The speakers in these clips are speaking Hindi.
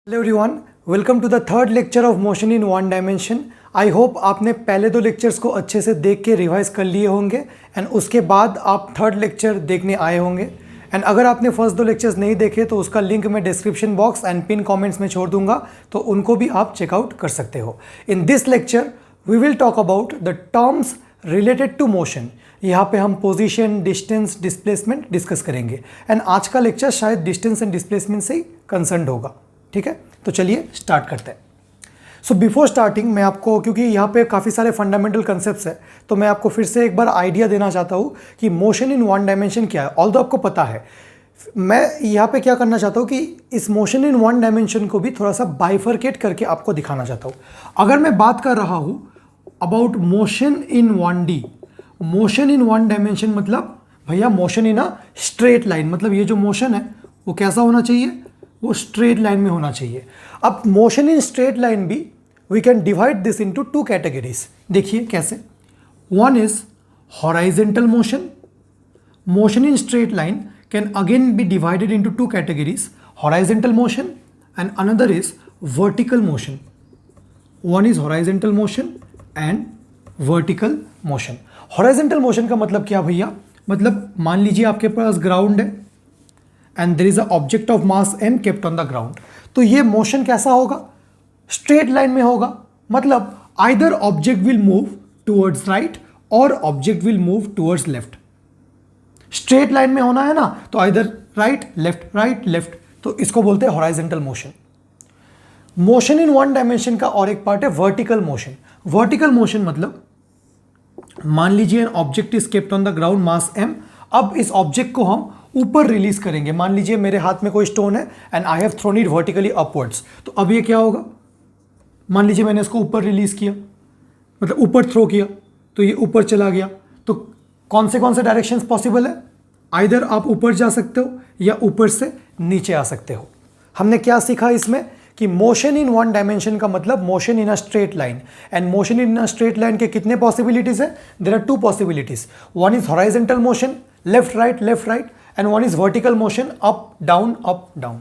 Hello everyone, welcome to the third lecture of motion in one dimension. I hope आपने पहले दो लेक्चर्स को अच्छे से देख के रिवाइज कर लिए होंगे एंड उसके बाद आप थर्ड लेक्चर देखने आए होंगे। एंड अगर आपने फर्स्ट दो लेक्चर्स नहीं देखे तो उसका लिंक मैं description box and pin comments में छोड़ दूंगा, तो उनको भी आप चेकआउट कर सकते हो। In this lecture we will talk about the terms related to motion. यहाँ पे हम पोजीशन, डिस्टेंस, डिस्प्लेसमेंट डिस्कस करेंगे एंड आज का लेक्चर शायद डिस्टेंस एंड डिस्प्लेसमेंट से ही कंसर्न्ड होगा। ठीक है, तो चलिए स्टार्ट करते हैं। सो बिफोर स्टार्टिंग मैं आपको, क्योंकि यहाँ पे काफ़ी सारे फंडामेंटल कंसेप्ट्स हैं, तो मैं आपको फिर से एक बार आइडिया देना चाहता हूँ कि मोशन इन वन डायमेंशन क्या है। ऑल्दो आपको पता है, मैं यहाँ पे क्या करना चाहता हूँ कि इस मोशन इन वन डायमेंशन को भी थोड़ा सा बाइफरकेट करके आपको दिखाना चाहता हूँ। अगर मैं बात कर रहा हूँ about motion in 1D, motion in one dimension मतलब भैया motion in a straight line, मतलब ये जो मोशन है वो कैसा होना चाहिए, वो स्ट्रेट लाइन में होना चाहिए। अब मोशन इन स्ट्रेट लाइन भी we can divide this into two categories. देखिए कैसे। One is horizontal motion. Motion in straight line can again be divided into two categories, horizontal motion and another is vertical motion. One is horizontal motion and vertical motion. Horizontal motion का मतलब क्या भैया, मतलब मान लीजिए आपके पास ग्राउंड है and there is a object of mass m kept on the ground, तो ये मोशन कैसा होगा, स्ट्रेट लाइन में होगा। मतलब either object will move towards right और object will move towards left. Straight line में होना है ना, तो आइदर राइट लेफ्ट, तो इसको बोलते हैं horizontal motion. Motion in one dimension का और एक पार्ट है वर्टिकल मोशन। वर्टिकल मोशन मतलब मान लीजिए object is kept on the ground mass m, अब इस ऑब्जेक्ट को हम ऊपर रिलीज करेंगे। मान लीजिए मेरे हाथ में कोई स्टोन है and I have thrown it vertically upwards, तो अब ये क्या होगा, मान लीजिए मैंने इसको ऊपर रिलीज किया, मतलब ऊपर थ्रो किया, तो ये ऊपर चला गया। तो कौन से डायरेक्शंस पॉसिबल है, आइदर आप ऊपर जा सकते हो या ऊपर से नीचे आ सकते हो। हमने क्या सीखा इसमें कि मोशन इन वन डायमेंशन का मतलब motion in a straight line, and motion in a straight line के कितने पॉसिबिलिटीज है, there are two possibilities. One is horizontal motion, left right, and one is vertical motion, up down.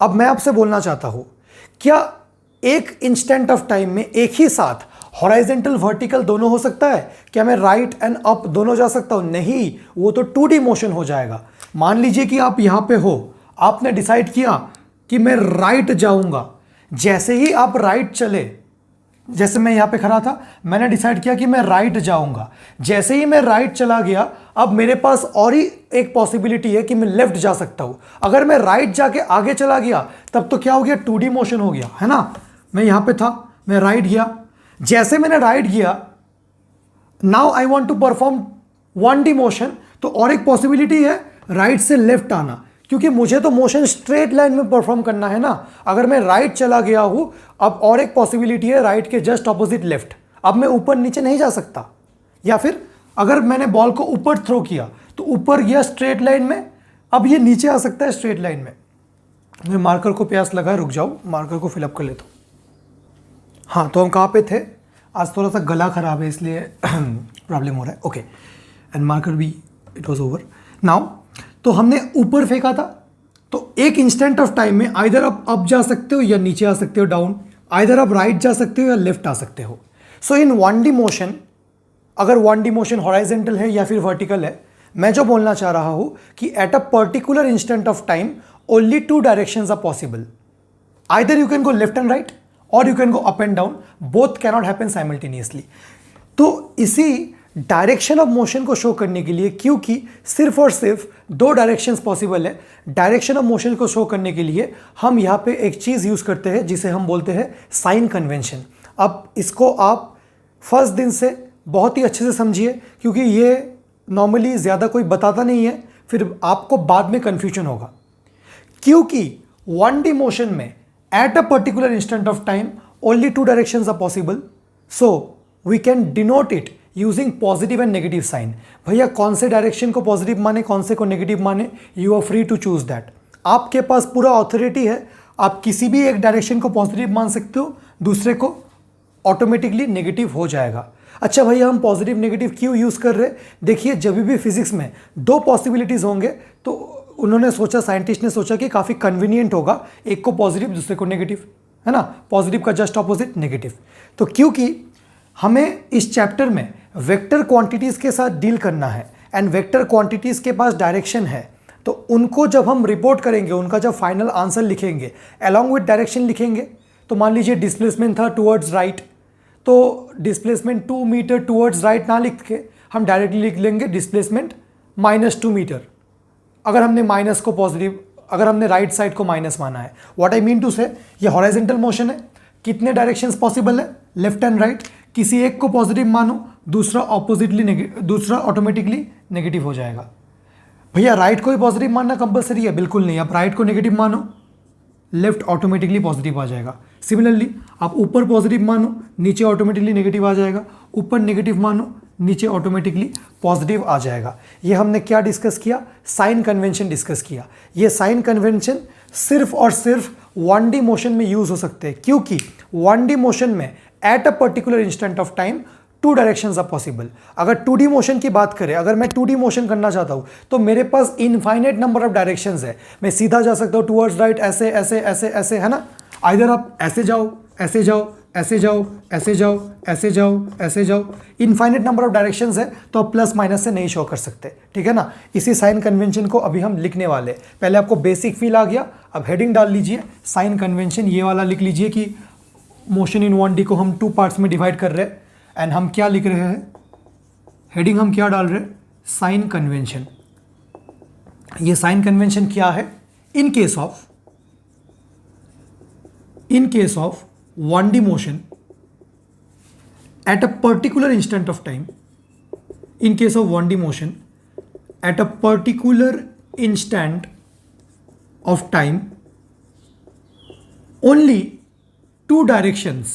अब मैं आपसे बोलना चाहता हूं, क्या एक इंस्टेंट ऑफ टाइम में एक ही साथ हॉराइजेंटल वर्टिकल दोनों हो सकता है? क्या मैं राइट एंड अप दोनों जा सकता हूं? नहीं, वो तो 2D मोशन हो जाएगा। मान लीजिए कि आप यहां पे हो, आपने डिसाइड किया कि मैं राइट जाऊंगा। जैसे ही आप राइट चले, जैसे मैं यहां पे खड़ा था, मैंने डिसाइड किया कि मैं राइट जाऊंगा। जैसे ही मैं राइट चला गया, अब मेरे पास और ही एक पॉसिबिलिटी है कि मैं लेफ्ट जा सकता हूं। अगर मैं राइट जाके आगे चला गया, तब तो क्या हो गया, 2D मोशन हो गया, है ना। मैं यहां पे था, मैं राइट गया, जैसे मैंने राइट गया, now I want to perform 1D motion, तो और एक पॉसिबिलिटी है राइट से लेफ्ट आना, क्योंकि मुझे तो मोशन स्ट्रेट लाइन में परफॉर्म करना है ना। अगर मैं राइट चला गया हूं, अब और एक पॉसिबिलिटी है राइट के जस्ट ऑपोजिट लेफ्ट। अब मैं ऊपर नीचे नहीं जा सकता, या फिर अगर मैंने बॉल को ऊपर थ्रो किया तो ऊपर गया स्ट्रेट लाइन में, अब ये नीचे आ सकता है स्ट्रेट लाइन में। मैं मार्कर को प्यास लगा, रुक जाओ, मार्कर को फिलअप कर लेता हूँ। हाँ, तो हम कहाँ पे थे, आज थोड़ा सा गला खराब है इसलिए प्रॉब्लम हो रहा है। ओके, एंड मार्कर भी इट वॉज ओवर नाउ। तो हमने ऊपर फेंका था, तो एक इंस्टेंट ऑफ टाइम में आइदर आप अप जा सकते हो या नीचे आ सकते हो, डाउन, आइदर आप राइट जा सकते हो या लेफ्ट आ सकते हो। सो इन 1D मोशन, अगर 1D मोशन हॉराइजेंटल है या फिर वर्टिकल है, मैं जो बोलना चाह रहा हूं कि at a particular instant of time only 2 directions are possible. Either you can go left and right और you can go up and down, both cannot happen simultaneously. तो इसी डायरेक्शन ऑफ मोशन को शो करने के लिए, क्योंकि सिर्फ और सिर्फ 2 डायरेक्शंस पॉसिबल है, डायरेक्शन ऑफ मोशन को शो करने के लिए हम यहाँ पे एक चीज़ यूज़ करते हैं जिसे हम बोलते हैं साइन कन्वेंशन। अब इसको आप फर्स्ट दिन से बहुत ही अच्छे से समझिए, क्योंकि ये नॉर्मली ज़्यादा कोई बताता नहीं है, फिर आपको बाद में कन्फ्यूजन होगा। क्योंकि 1D मोशन में at a particular instant of time only 2 directions are possible, so we can denote it using positive and negative sign. भैया कौन से डायरेक्शन को पॉजिटिव माने, कौन से को नेगेटिव माने, you are free to choose that. आपके पास पूरा ऑथोरिटी है, आप किसी भी एक डायरेक्शन को पॉजिटिव मान सकते हो, दूसरे को ऑटोमेटिकली नेगेटिव हो जाएगा। अच्छा भैया हम पॉजिटिव नेगेटिव क्यों यूज़ कर रहे हैं? देखिए जब भी फिजिक्स में 2 पॉसिबिलिटीज़ होंगे तो उन्होंने सोचा, साइंटिस्ट ने सोचा कि काफ़ी कन्वीनियंट होगा एक को पॉजिटिव दूसरे को नेगेटिव, है ना, पॉजिटिव का जस्ट ऑपोजिट नेगेटिव। तो क्योंकि हमें इस चैप्टर में वेक्टर क्वांटिटीज़ के साथ डील करना है एंड वेक्टर क्वांटिटीज़ के पास डायरेक्शन है, तो उनको जब हम रिपोर्ट करेंगे, उनका जब फाइनल आंसर लिखेंगे अलॉन्ग विथ डायरेक्शन लिखेंगे, तो मान लीजिए डिस्प्लेसमेंट था टुवर्ड्स राइट, तो डिस्प्लेसमेंट 2 मीटर टुवर्ड्स राइट ना लिख के हम डायरेक्टली लिख लेंगे डिस्प्लेसमेंट -2 मीटर, अगर हमने माइनस को पॉजिटिव, अगर हमने राइट साइड को माइनस माना है। व्हाट आई मीन टू से, ये हॉरिजॉन्टल मोशन है, कितने डायरेक्शंस पॉसिबल है, लेफ्ट एंड राइट, किसी एक को पॉजिटिव मानो, दूसरा दूसरा ऑटोमेटिकली नेगेटिव हो जाएगा। भैया राइट को ही पॉजिटिव मानना कंपलसरी है? बिल्कुल नहीं। आप राइट को नेगेटिव मानो, लेफ्ट ऑटोमेटिकली पॉजिटिव आ जाएगा। सिमिलरली आप ऊपर पॉजिटिव मानो, नीचे ऑटोमेटिकली नेगेटिव आ जाएगा, ऊपर नेगेटिव मानो, नीचे ऑटोमेटिकली पॉजिटिव आ जाएगा। ये हमने क्या डिस्कस किया? साइन कन्वेंशन डिस्कस किया। ये साइन कन्वेंशन सिर्फ और सिर्फ 1D मोशन में यूज हो सकते हैं, क्योंकि 1D मोशन में at a particular instant of time 2 directions are possible. अगर 2D मोशन की बात करें, अगर मैं 2D मोशन करना चाहता हूं तो मेरे पास इनफाइनाइट नंबर ऑफ डायरेक्शंस है। मैं सीधा जा सकता हूं टुवर्ड्स राइट, ऐसे ऐसे ऐसे ऐसे, है ना। आइदर आप ऐसे जाओ, ऐसे जाओ, ऐसे जाओ, ऐसे जाओ, ऐसे जाओ, ऐसे जाओ, इनफाइनाइट नंबर ऑफ डायरेक्शंस है, तो आप प्लस माइनस से नहीं शो कर सकते, ठीक है ना। इसी साइन कन्वेंशन को अभी हम लिखने वाले। पहले आपको बेसिक फील आ गया, अब हेडिंग डाल लीजिए साइन कन्वेंशन, ये वाला लिख लीजिए कि मोशन इन 1D को हम 2 पार्ट्स में डिवाइड कर रहे हैं। एंड हम क्या लिख रहे हैं, हेडिंग हम क्या डाल रहे हैं, साइन कन्वेंशन। ये साइन कन्वेंशन क्या है? In case of 1D motion at a particular instant of time, in case of 1D motion at a particular instant of time, only two directions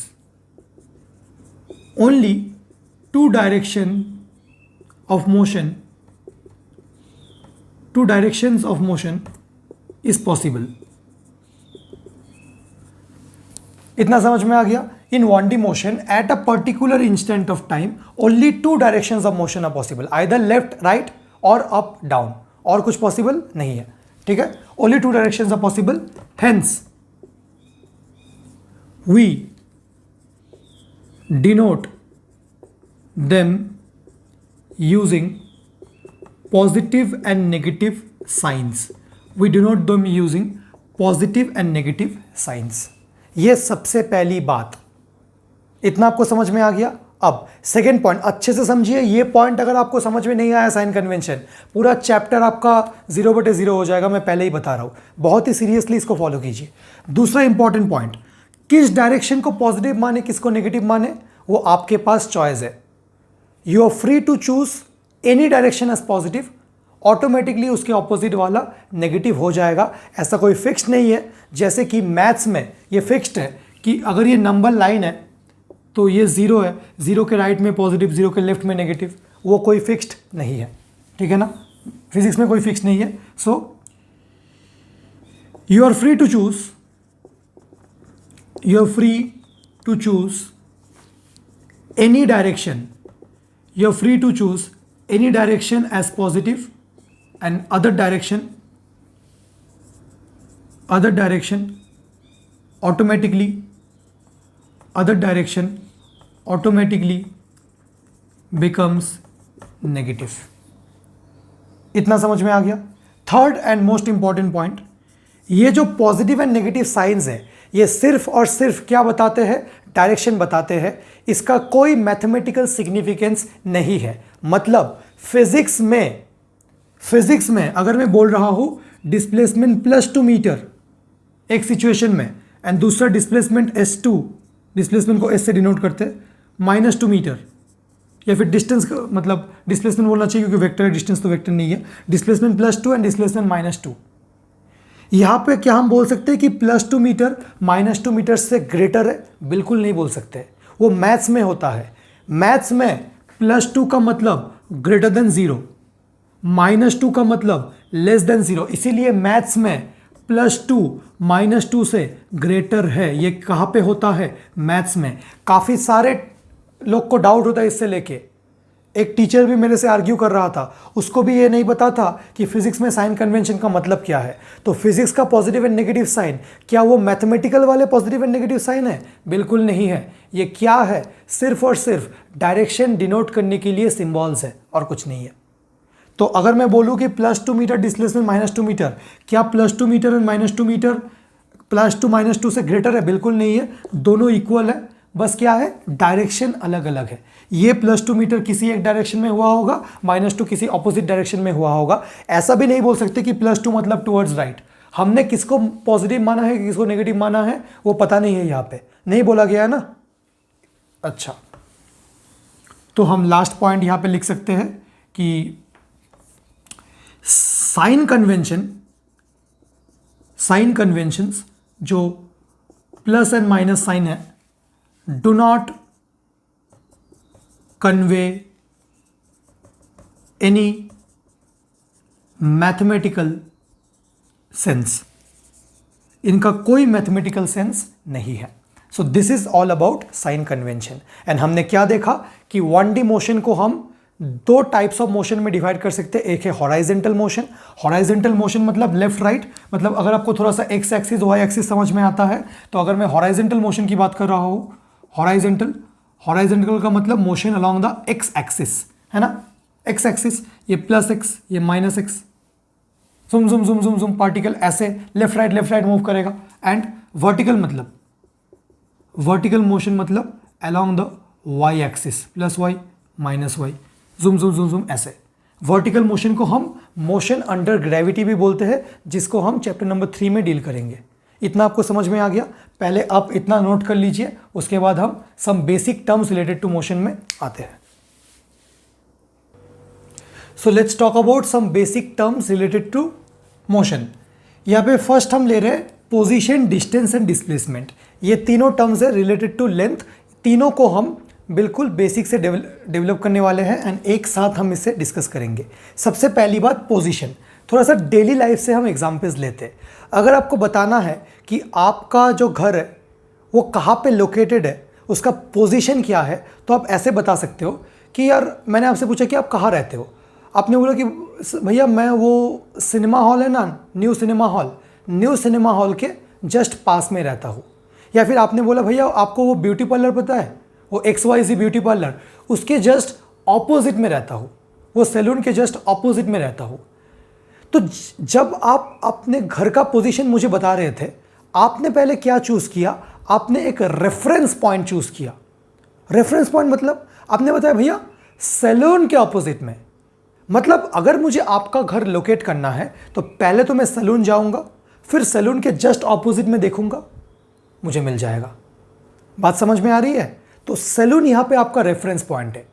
of motion is possible. इतना समझ में आ गया? In 1D motion at a particular instant of time only 2 directions of motion are possible, either left right और अप डाउन, और कुछ पॉसिबल नहीं है, ठीक है। Only 2 directions are possible, hence we denote them using positive and negative signs. We denote them using positive and negative signs. ये सबसे पहली बात, इतना आपको समझ में आ गया। अब सेकेंड पॉइंट अच्छे से समझिए। ये पॉइंट अगर आपको समझ में नहीं आया साइन कन्वेंशन, पूरा चैप्टर आपका 0/0 हो जाएगा, मैं पहले ही बता रहा हूं। बहुत ही सीरियसली इसको फॉलो कीजिए। दूसरा इंपॉर्टेंट पॉइंट, किस डायरेक्शन को पॉजिटिव माने, किसको नेगेटिव माने, वो आपके पास चॉइस है। You are free to choose any direction as positive, automatically उसके ऑपोजिट वाला नेगेटिव हो जाएगा। ऐसा कोई फिक्स नहीं है, जैसे कि मैथ्स में ये फिक्स्ड है कि अगर ये नंबर लाइन है तो ये 0 है, 0 के राइट में पॉजिटिव, 0 के लेफ्ट में नेगेटिव, वो कोई फिक्स्ड नहीं है, ठीक है ना। फिजिक्स में कोई फिक्स नहीं है। So you are free to choose any direction, you are free to choose any direction as positive and other direction automatically becomes negative। इतना समझ में आ गया। Third and most important point, ये जो पॉजिटिव एंड नेगेटिव साइंस है, ये सिर्फ और सिर्फ क्या बताते हैं, डायरेक्शन बताते हैं। इसका कोई मैथमेटिकल सिग्निफिकेंस नहीं है। मतलब फिजिक्स में अगर मैं बोल रहा हूं डिस्प्लेसमेंट +2 मीटर एक सिचुएशन में, एंड दूसरा डिस्प्लेसमेंट S2, डिस्प्लेसमेंट को S से डिनोट करते हैं, -2 मीटर, या फिर डिस्टेंस, मतलब डिस्प्लेसमेंट बोलना चाहिए क्योंकि वेक्टर है, डिस्टेंस तो वेक्टर नहीं है। Displacement +2 and displacement -2। यहां पे क्या हम बोल सकते हैं कि +2 मीटर -2 मीटर से ग्रेटर है? बिल्कुल नहीं बोल सकते। वो मैथ्स में होता है। मैथ्स में +2 का मतलब ग्रेटर देन 0, -2 का मतलब लेस देन 0। इसीलिए मैथ्स में +2 -2 से ग्रेटर है। ये कहाँ पे होता है? मैथ्स में। काफ़ी सारे लोग को डाउट होता है इससे लेके एक टीचर भी मेरे से आर्ग्यू कर रहा था, उसको भी ये नहीं पता था कि फिजिक्स में साइन कन्वेंशन का मतलब क्या है। तो फिजिक्स का पॉजिटिव एंड नेगेटिव साइन क्या वो मैथमेटिकल वाले पॉजिटिव एंड नेगेटिव साइन है? बिल्कुल नहीं है। ये क्या है? सिर्फ और सिर्फ डायरेक्शन डिनोट करने के लिए सिंबल्स है और कुछ नहीं है। तो अगर मैं बोलूँ कि +2 मीटर डिस्प्लेसमेंट -2 मीटर, क्या +2 मीटर एंड -2 मीटर +2 -2 से ग्रेटर है? बिल्कुल नहीं है, दोनों इक्वल है, बस क्या है, डायरेक्शन अलग अलग है। ये +2 मीटर किसी एक डायरेक्शन में हुआ होगा, -2 किसी ऑपोजिट डायरेक्शन में हुआ होगा। ऐसा भी नहीं बोल सकते कि +2 मतलब टुवर्ड्स राइट। हमने किसको पॉजिटिव माना है, किसको नेगेटिव माना है, वो पता नहीं है, यहाँ पे नहीं बोला गया है ना। अच्छा, तो हम लास्ट पॉइंट यहाँ पे लिख सकते हैं कि साइन कन्वेंशंस जो प्लस एंड माइनस साइन है, do not convey any mathematical sense. इनका कोई मैथमेटिकल सेंस नहीं है। So this is all about sign convention. And हमने क्या देखा कि 1D मोशन को हम 2 टाइप्स ऑफ मोशन में डिवाइड कर सकते हैं। एक है हॉराइजेंटल मोशन। हॉराइजेंटल मोशन मतलब लेफ्ट राइट, मतलब अगर आपको थोड़ा सा एक्स एक्सिस वाई एक्सिस समझ में आता है, तो अगर मैं हॉराइजेंटल मोशन की बात कर रहा हूँ, हॉराइजेंटल का मतलब motion along the X axis, है ना। एक्स एक्सिस ये +x, ये -x, जुम जुम जुम जुम जुम पार्टिकल ऐसे लेफ्ट राइट मूव करेगा। एंड वर्टिकल मोशन मतलब along the y axis, +y -y, जुम जुम जुम जुम ऐसे। वर्टिकल मोशन को हम मोशन अंडर ग्रेविटी भी बोलते हैं, जिसको हम चैप्टर नंबर 3 में डील करेंगे। इतना आपको समझ में आ गया? पहले आप इतना नोट कर लीजिए, उसके बाद हम some basic terms related to motion में आते हैं। So let's talk about some basic terms related to motion. यहाँ पे फर्स्ट हम ले रहे हैं पोजीशन, डिस्टेंस एंड डिस्प्लेसमेंट। ये तीनों टर्म्स है रिलेटेड टू लेंथ। तीनों को हम बिल्कुल बेसिक से डेवलप करने वाले हैं एंड एक साथ हम इससे डिस्कस करेंगे। सबसे पहली बात पोजीशन। थोड़ा सा डेली लाइफ से हम एग्जांपल्स लेते हैं। अगर आपको बताना है कि आपका जो घर है वो कहाँ पे लोकेटेड है, उसका पोजीशन क्या है, तो आप ऐसे बता सकते हो कि यार मैंने आपसे पूछा कि आप कहाँ रहते हो, आपने बोला कि भैया मैं वो सिनेमा हॉल है ना, न्यू सिनेमा हॉल के जस्ट पास में रहता हूँ। या फिर आपने बोला भैया आपको वो ब्यूटी पार्लर पता है, वो XYZ ब्यूटी पार्लर, उसके जस्ट ऑपोजिट में रहता हूँ, वो सैलून के जस्ट ऑपोजिट में रहता हूँ। तो जब आप अपने घर का पोजीशन मुझे बता रहे थे, आपने पहले क्या चूज़ किया, आपने एक रेफरेंस पॉइंट चूज़ किया। रेफरेंस पॉइंट मतलब आपने बताया भैया सैलून के ऑपोजिट में। मतलब अगर मुझे आपका घर लोकेट करना है तो पहले तो मैं सैलून जाऊंगा, फिर सैलून के जस्ट ऑपोजिट में देखूंगा, मुझे मिल जाएगा। बात समझ में आ रही है? तो सैलून यहां पे आपका रेफरेंस पॉइंट है।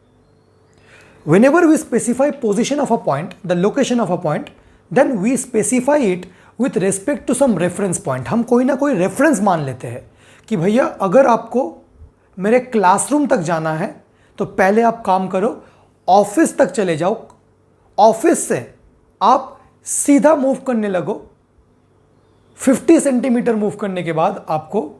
Whenever we specify position of a point, the location of a point, then we specify it with respect to some reference point. हम कोई ना कोई रेफरेंस मान लेते हैं कि भैया अगर आपको मेरे क्लासरूम तक जाना है तो पहले आप काम करो, ऑफिस तक चले जाओ, ऑफिस से आप सीधा मूव करने लगो, 50 सेंटीमीटर मूव करने के बाद आपको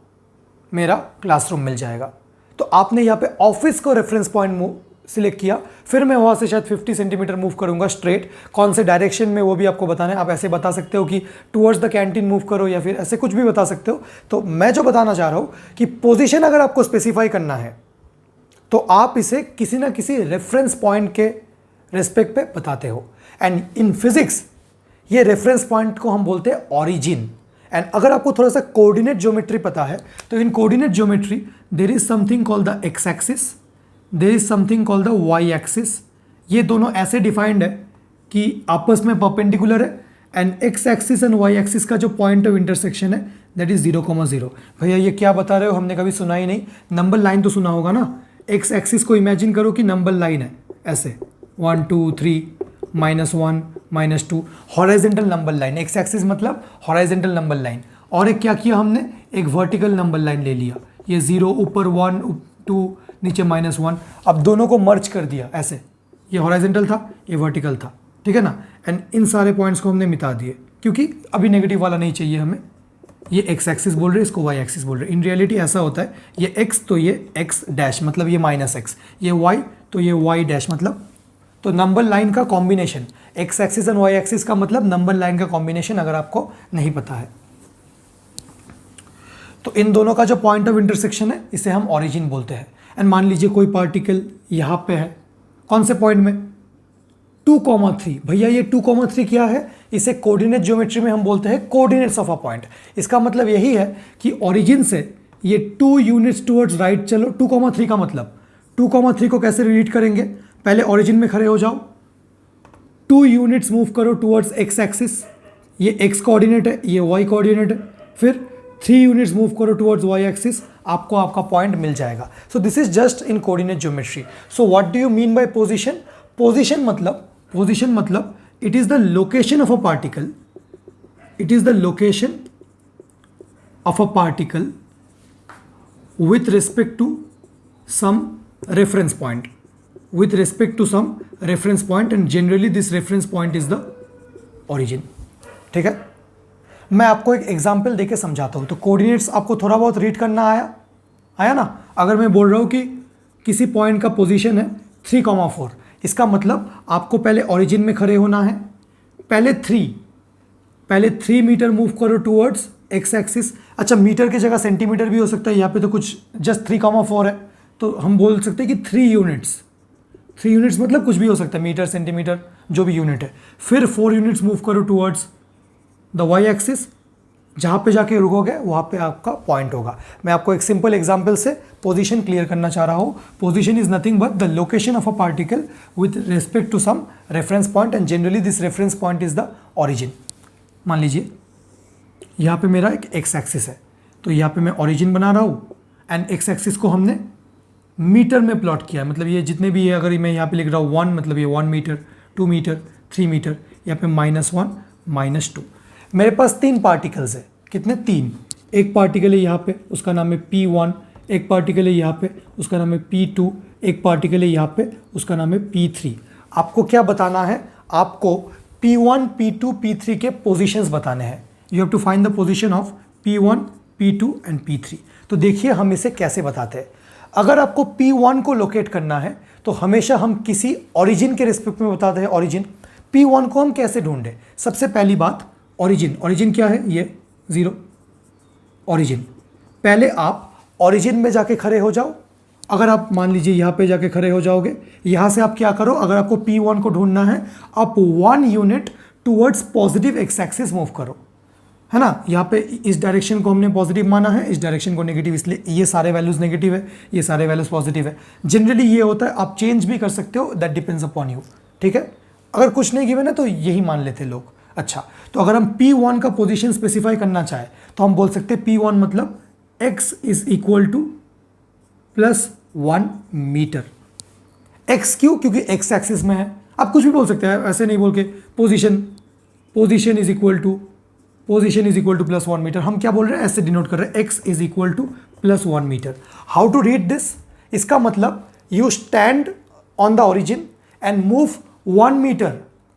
मेरा क्लासरूम मिल जाएगा। तो आपने यहाँ पे ऑफिस को रेफरेंस पॉइंट सिलेक्ट किया, फिर मैं वहाँ से शायद 50 सेंटीमीटर मूव करूँगा स्ट्रेट, कौन से डायरेक्शन में वो भी आपको बताना है। आप ऐसे बता सकते हो कि टुवर्ड्स द कैंटीन मूव करो, या फिर ऐसे कुछ भी बता सकते हो। तो मैं जो बताना चाह रहा हूँ कि पोजीशन अगर आपको स्पेसिफाई करना है तो आप इसे किसी ना किसी रेफरेंस पॉइंट के रेस्पेक्ट पे बताते हो। एंड इन फिजिक्स ये रेफरेंस पॉइंट को हम बोलते हैं ऑरिजिन। एंड अगर आपको थोड़ा सा कोऑर्डिनेट ज्योमेट्री पता है तो in coordinate geometry there is something called the X axis, there is something called the Y axis. ये दोनों ऐसे डिफाइंड है कि आपस में परपेंडिकुलर है। And X axis and Y axis का जो पॉइंट ऑफ इंटरसेक्शन है दैट इज 0,0। भैया ये क्या बता रहे हो, हमने कभी सुना ही नहीं। नंबर लाइन तो सुना होगा ना। एक्स एक्सिस को इमेजिन करो कि नंबर लाइन है ऐसे 1 2 3 -1 -2, horizontal number line. X axis मतलब हॉरिजॉन्टल नंबर लाइन। और एक क्या किया हमने, एक वर्टिकल नंबर लाइन ले लिया, ये 0 ऊपर 1 2 नीचे -1। अब दोनों को मर्ज कर दिया ऐसे, ये हॉरिजॉन्टल था ये वर्टिकल था, ठीक है ना। एंड इन सारे पॉइंट्स को हमने मिटा दिए क्योंकि अभी नेगेटिव वाला नहीं चाहिए हमें, ये एक्स एक्सिस बोल रहे हैं, इसको वाई एक्सिस बोल रहे हैं। इन रियलिटी ऐसा होता है, ये एक्स तो ये एक्स डैश मतलब ये माइनस एक्स, ये वाई तो ये वाई डैश मतलब, तो नंबर लाइन का combination, X axis and Y axis का मतलब नंबर लाइन का कॉम्बिनेशन, अगर आपको नहीं पता है तो इन दोनों का जो पॉइंट ऑफ इंटरसेक्शन है इसे हम ओरिजिन बोलते हैं। एंड मान लीजिए कोई पार्टिकल यहाँ पे है, कौन से पॉइंट में, 2,3। भैया ये 2,3 क्या है, इसे कोऑर्डिनेट ज्योमेट्री में हम बोलते हैं कोऑर्डिनेट्स ऑफ अ पॉइंट। इसका मतलब यही है कि ओरिजिन से ये 2 यूनिट्स टुवर्ड्स राइट चलो। 2,3 का मतलब 2,3 को कैसे रीड करेंगे, पहले ओरिजिन में खड़े हो जाओ, 2 यूनिट्स मूव करो टुवर्ड्स एक्स एक्सिस, ये एक्स कोऑर्डिनेट है, ये वाई कोऑर्डिनेट है, फिर 3 यूनिट्स मूव करो टुवर्ड्स वाई एक्सिस, आपको आपका पॉइंट मिल जाएगा। So this is just in coordinate geometry. So what do you mean by position? Position मतलब it is the location of a particle, it is the location of a particle with respect to some reference point, with respect to some reference point, and generally this reference point is the origin। ठीक है, मैं आपको एक एग्जाम्पल देके समझाता हूँ। तो कोऑर्डिनेट्स आपको थोड़ा बहुत रीड करना आया ना। अगर मैं बोल रहा हूँ कि किसी पॉइंट का पोजीशन है 3,4, इसका मतलब आपको पहले ओरिजिन में खड़े होना है, पहले 3 मीटर मूव करो टूवर्ड्स एक्स एक्सिस। अच्छा, मीटर की जगह सेंटीमीटर भी हो सकता है, यहाँ पे तो कुछ जस्ट 3,4 है, तो हम बोल सकते हैं कि 3 यूनिट्स मतलब कुछ भी हो सकता है, मीटर सेंटीमीटर जो भी यूनिट है। फिर 4 यूनिट्स मूव करो टूवर्ड्स द वाई एक्सिस, जहाँ पे जाके रुकोगे वहाँ पे आपका पॉइंट होगा। मैं आपको एक सिंपल एग्जांपल से पोजीशन क्लियर करना चाह रहा हूँ। Position is nothing but the location of a particle with respect to some reference point, and generally this reference point is the origin. मान लीजिए यहाँ पे मेरा एक एक्स एक्सिस है, तो यहाँ पे मैं ओरिजिन बना रहा हूँ, एंड एक्स एक्सिस को हमने मीटर में प्लॉट किया है। मतलब ये जितने भी है, अगर मैं यहाँ पे लिख रहा हूँ 1, मतलब ये 1 मीटर, 2 मीटर, 3 मीटर, यहाँ पे -1 -2। मेरे पास 3 पार्टिकल्स है, कितने, 3। एक पार्टिकल है यहाँ पे, उसका नाम है P1, एक पार्टिकल है यहाँ पे, उसका नाम है P2, एक पार्टिकल है यहाँ पे, उसका नाम है P3। आपको क्या बताना है, आपको P1, P2, P3 के पोजीशंस बताने हैं। You have to find the position of P1, P2 and P3। तो देखिए हम इसे कैसे बताते हैं। अगर आपको P1 को लोकेट करना है तो हमेशा हम किसी ओरिजिन के रिस्पेक्ट में बताते हैं ओरिजिन। P1 को हम कैसे ढूंढें? सबसे पहली बात ओरिजिन क्या है, ये 0 ओरिजिन। पहले आप ओरिजिन में जाके खड़े हो जाओ। अगर आप मान लीजिए यहाँ पे जाके खड़े हो जाओगे, यहाँ से आप क्या करो, अगर आपको P1 को ढूंढना है, आप 1 unit towards positive x axis move करो, है ना। यहाँ पे इस डायरेक्शन को हमने पॉजिटिव माना है, इस डायरेक्शन को नेगेटिव, इसलिए ये सारे वैल्यूज नेगेटिव है, ये सारे वैल्यूज पॉजिटिव है। जनरली ये होता है, आप चेंज भी कर सकते हो, दैट डिपेंड्स अपॉन यू। ठीक है, अगर कुछ नहीं गिवन है तो यही मान लेते लोग। अच्छा, तो अगर हम P1 का पोजीशन स्पेसिफाई करना चाहे तो हम बोल सकते हैं P1 मतलब x is equal to +1 metre. x क्यों? क्योंकि x एक्सिस में है। आप कुछ भी बोल सकते हैं, ऐसे नहीं बोल के position is equal to +1 metre. हम क्या बोल रहे हैं, ऐसे डिनोट कर रहे हैं, x is equal to +1 metre. How to read this? इसका मतलब you stand on the origin and move 1 metre,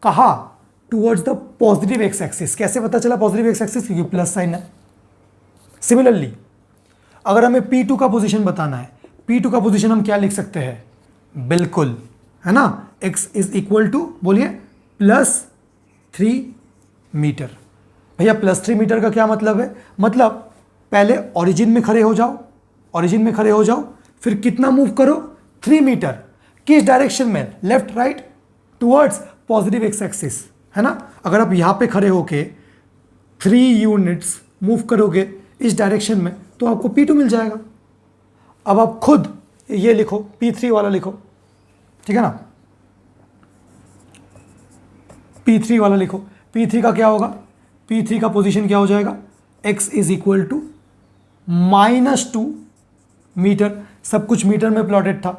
कहा, towards the positive x axis. कैसे पता चला पॉजिटिव एक्स एक्सिस? क्योंकि प्लस साइन है। सिमिलरली अगर हमें P2 का पोजीशन बताना है, P2 का पोजीशन हम क्या लिख सकते हैं, बिल्कुल, है ना, x इज इक्वल टू, बोलिए, +3 मीटर। भैया +3 मीटर का क्या मतलब है? मतलब पहले ओरिजिन में खड़े हो जाओ, फिर कितना मूव करो, 3 मीटर। किस डायरेक्शन में? Left right, towards positive x axis, है ना। अगर आप यहाँ पे खड़े होके 3 यूनिट्स मूव करोगे इस डायरेक्शन में तो आपको P2 मिल जाएगा। अब आप खुद ये लिखो, P3 वाला लिखो, ठीक है ना, P3 वाला लिखो। P3 का क्या होगा? P3 का पोजीशन क्या हो जाएगा, x is equal to -2 metre. सब कुछ मीटर में प्लॉटेड था।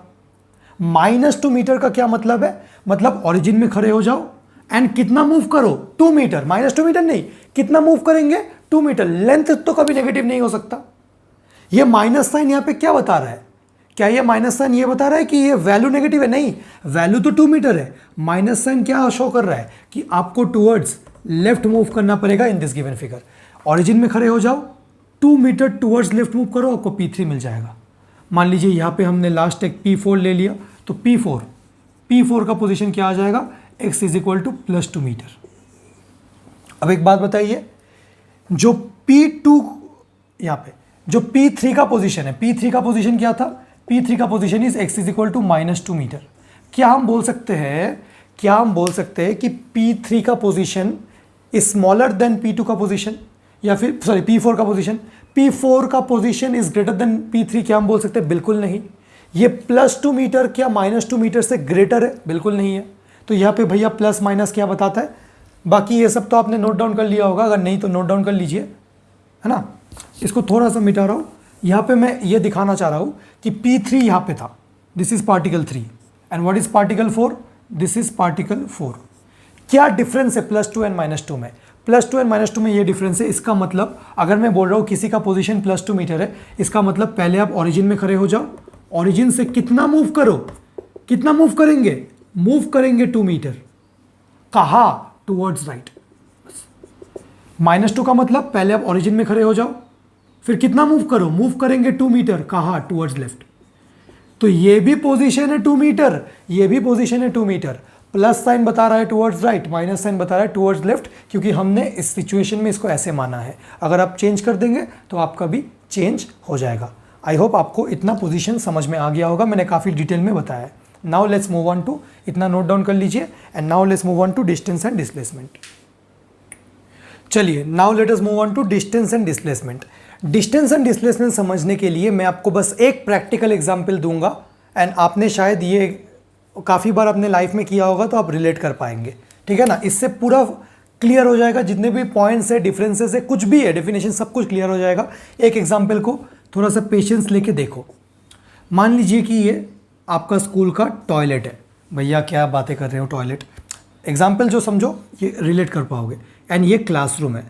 -2 मीटर का क्या मतलब है? मतलब ओरिजिन में खड़े हो जाओ एंड कितना मूव करो, 2 मीटर। -2 मीटर नहीं, कितना मूव करेंगे, 2 मीटर। लेंथ तो कभी नेगेटिव नहीं हो सकता। ये माइनस साइन यहाँ पे क्या बता रहा है? क्या ये माइनस साइन ये बता रहा है कि ये वैल्यू नेगेटिव है? नहीं, वैल्यू तो 2 मीटर है। माइनस साइन क्या शो कर रहा है कि आपको टुवर्ड्स लेफ्ट मूव करना पड़ेगा in this given figure. Origin में खड़े हो जाओ, 2 मीटर टूवर्ड्स लेफ्ट मूव करो, आपको P3 मिल जाएगा। मान लीजिए यहाँ पे हमने लास्ट एक P4 ले लिया, तो P4 का पोजीशन क्या आ जाएगा, x is equal to +2 metre. अब एक बात बताइए, जो P2 यहाँ पे जो P3 का पोजीशन है, P3 का पोजीशन क्या था, P3 का position is x is equal to -2 metre. क्या हम बोल सकते हैं कि P3 का position is smaller than P2 का पोजीशन, या फिर सॉरी P4 का पोजीशन, P4 का position is greater then P3? क्या हम बोल सकते हैं? बिल्कुल नहीं। ये +2 मीटर क्या -2 मीटर से ग्रेटर है? बिल्कुल नहीं है। तो यहाँ पे भैया प्लस माइनस क्या बताता है? बाकी ये सब तो आपने नोट डाउन कर लिया होगा, अगर नहीं तो नोट डाउन कर लीजिए, है ना। इसको थोड़ा सा मिटा रहा हूँ। यहाँ पे मैं ये दिखाना चाह रहा हूँ कि P3 यहाँ पे था, this is particle 3 and what is particle 4, this is particle 4। क्या डिफरेंस है +2 एंड -2 में? +2 एंड -2 में ये डिफरेंस है। इसका मतलब अगर मैं बोल रहा हूँ किसी का पोजीशन +2 मीटर है, इसका मतलब पहले आप ओरिजिन में खड़े हो जाओ, ओरिजिन से कितना मूव करो, कितना मूव करेंगे, मूव करेंगे 2 मीटर। कहा? Towards right. -2 का मतलब पहले आप ओरिजिन में खड़े हो जाओ, फिर कितना मूव करो, मूव करेंगे 2 मीटर। कहा? Towards left. तो ये भी पोजीशन है 2 मीटर, ये भी पोजीशन है 2 मीटर। प्लस साइन बता रहा है टूवर्ड्स राइट, माइनस साइन बता रहा है टूवर्ड्स लेफ्ट, क्योंकि हमने इस सिचुएशन में इसको ऐसे माना है। अगर आप चेंज कर देंगे तो आपका भी चेंज हो जाएगा। आई होप आपको इतना पोजीशन समझ में आ गया होगा, मैंने काफ़ी डिटेल में बताया है। Now let's move on to, इतना नोट डाउन कर लीजिए, and now let's move on to distance and displacement. चलिए, now let us move on to distance and displacement. Distance and displacement समझने के लिए मैं आपको बस एक प्रैक्टिकल एग्जाम्पल दूंगा, एंड आपने शायद ये काफ़ी बार अपने लाइफ में किया होगा, तो आप रिलेट कर पाएंगे, ठीक है ना। इससे पूरा क्लियर हो जाएगा, जितने भी पॉइंट्स है, डिफरेंसेस है, कुछ भी है, डेफिनेशन, सब कुछ क्लियर हो जाएगा। एक एग्जाम्पल को थोड़ा सा पेशेंस लेके देखो। मान लीजिए कि ये आपका स्कूल का टॉयलेट है। भैया क्या बातें कर रहे हो, टॉयलेट। एग्जाम्पल जो समझो ये रिलेट कर पाओगे। एंड ये क्लासरूम है।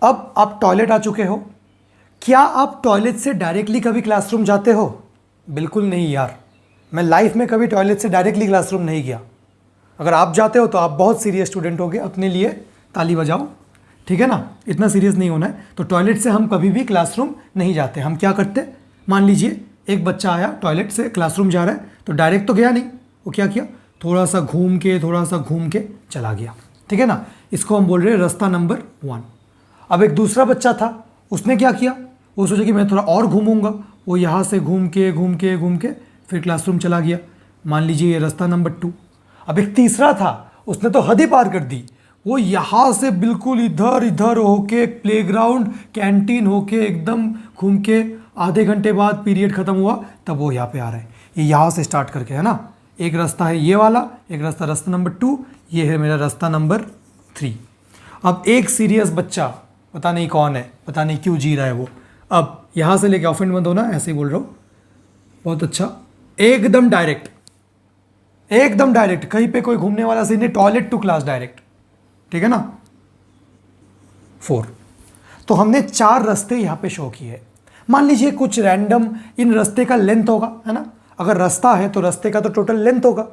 अब आप टॉयलेट आ चुके हो। क्या आप टॉयलेट से डायरेक्टली कभी क्लासरूम जाते हो? बिल्कुल नहीं यार, मैं लाइफ में कभी टॉयलेट से डायरेक्टली क्लासरूम नहीं गया। अगर आप जाते हो तो आप बहुत सीरियस स्टूडेंट होगे, अपने लिए ताली बजाओ, ठीक है ना। इतना सीरियस नहीं होना है। तो टॉयलेट से हम कभी भी क्लासरूम नहीं जाते। हम क्या करते, मान लीजिए एक बच्चा आया टॉयलेट से क्लासरूम जा रहा है, तो डायरेक्ट तो गया नहीं, वो क्या किया, थोड़ा सा घूम के चला गया, ठीक है ना। इसको हम बोल रहे हैं रास्ता नंबर 1। अब एक दूसरा बच्चा था, उसने क्या किया, वो सोचा कि मैं थोड़ा और घूमूंगा, वो यहाँ से घूम के फिर क्लासरूम चला गया। मान लीजिए ये रास्ता नंबर 2। अब एक तीसरा था, उसने तो हद ही पार कर दी, वो यहाँ से बिल्कुल इधर होके प्लेग्राउंड कैंटीन होके एकदम घूम के, आधे घंटे बाद पीरियड ख़त्म हुआ तब वो यहाँ पे आ रहा है। ये यहाँ से स्टार्ट करके, है ना। एक रास्ता है ये वाला, एक रास्ता नंबर 2, ये है मेरा रास्ता नंबर 3। अब एक सीरियस बच्चा, पता नहीं कौन है, पता नहीं क्यों जी रहा है वो, अब यहाँ से लेके, ऑफेंड मत होना, ऐसे ही बोल रहा हूँ, बहुत अच्छा, एकदम डायरेक्ट कहीं पे कोई घूमने वाला सीन नहीं, टॉयलेट टू क्लास डायरेक्ट, ठीक है ना। 4। तो हमने 4 रास्ते यहाँ पे शो किए। मान लीजिए कुछ रैंडम इन रास्ते का लेंथ होगा, है ना। अगर रास्ता है तो रास्ते का तो टोटल लेंथ होगा।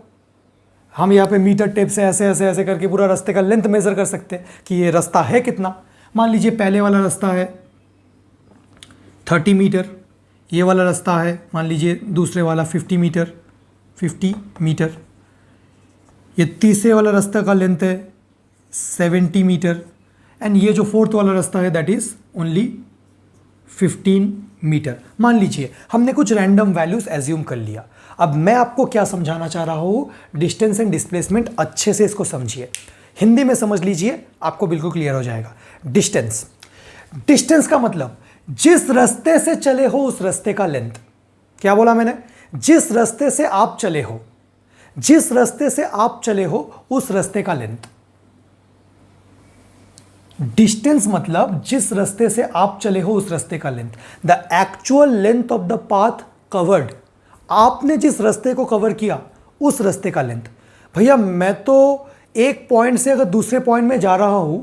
हम यहाँ पे मीटर टेप से ऐसे करके पूरा रास्ते का लेंथ मेजर कर सकते हैं कि ये रास्ता है कितना। मान लीजिए पहले वाला रास्ता है 30 मीटर, ये वाला रास्ता है मान लीजिए दूसरे वाला 50 मीटर, ये तीसरे वाला रास्ता का लेंथ है 70 मीटर, एंड ये जो 4th वाला रास्ता है दैट इज ओनली 15 मीटर। मान लीजिए हमने कुछ रैंडम वैल्यूज एज्यूम कर लिया। अब मैं आपको क्या समझाना चाह रहा हूँ, डिस्टेंस एंड डिस्प्लेसमेंट, अच्छे से इसको समझिए, हिंदी में समझ लीजिए, आपको बिल्कुल क्लियर हो जाएगा। डिस्टेंस का मतलब जिस रास्ते से चले हो उस रास्ते का लेंथ। क्या बोला मैंने? जिस रास्ते से आप चले हो उस रास्ते का लेंथ। डिस्टेंस मतलब जिस रास्ते से आप चले हो उस रास्ते का length, the actual length of the path covered. आपने जिस रास्ते को कवर किया उस रास्ते का लेंथ। भैया मैं तो एक पॉइंट से अगर दूसरे पॉइंट में जा रहा हूं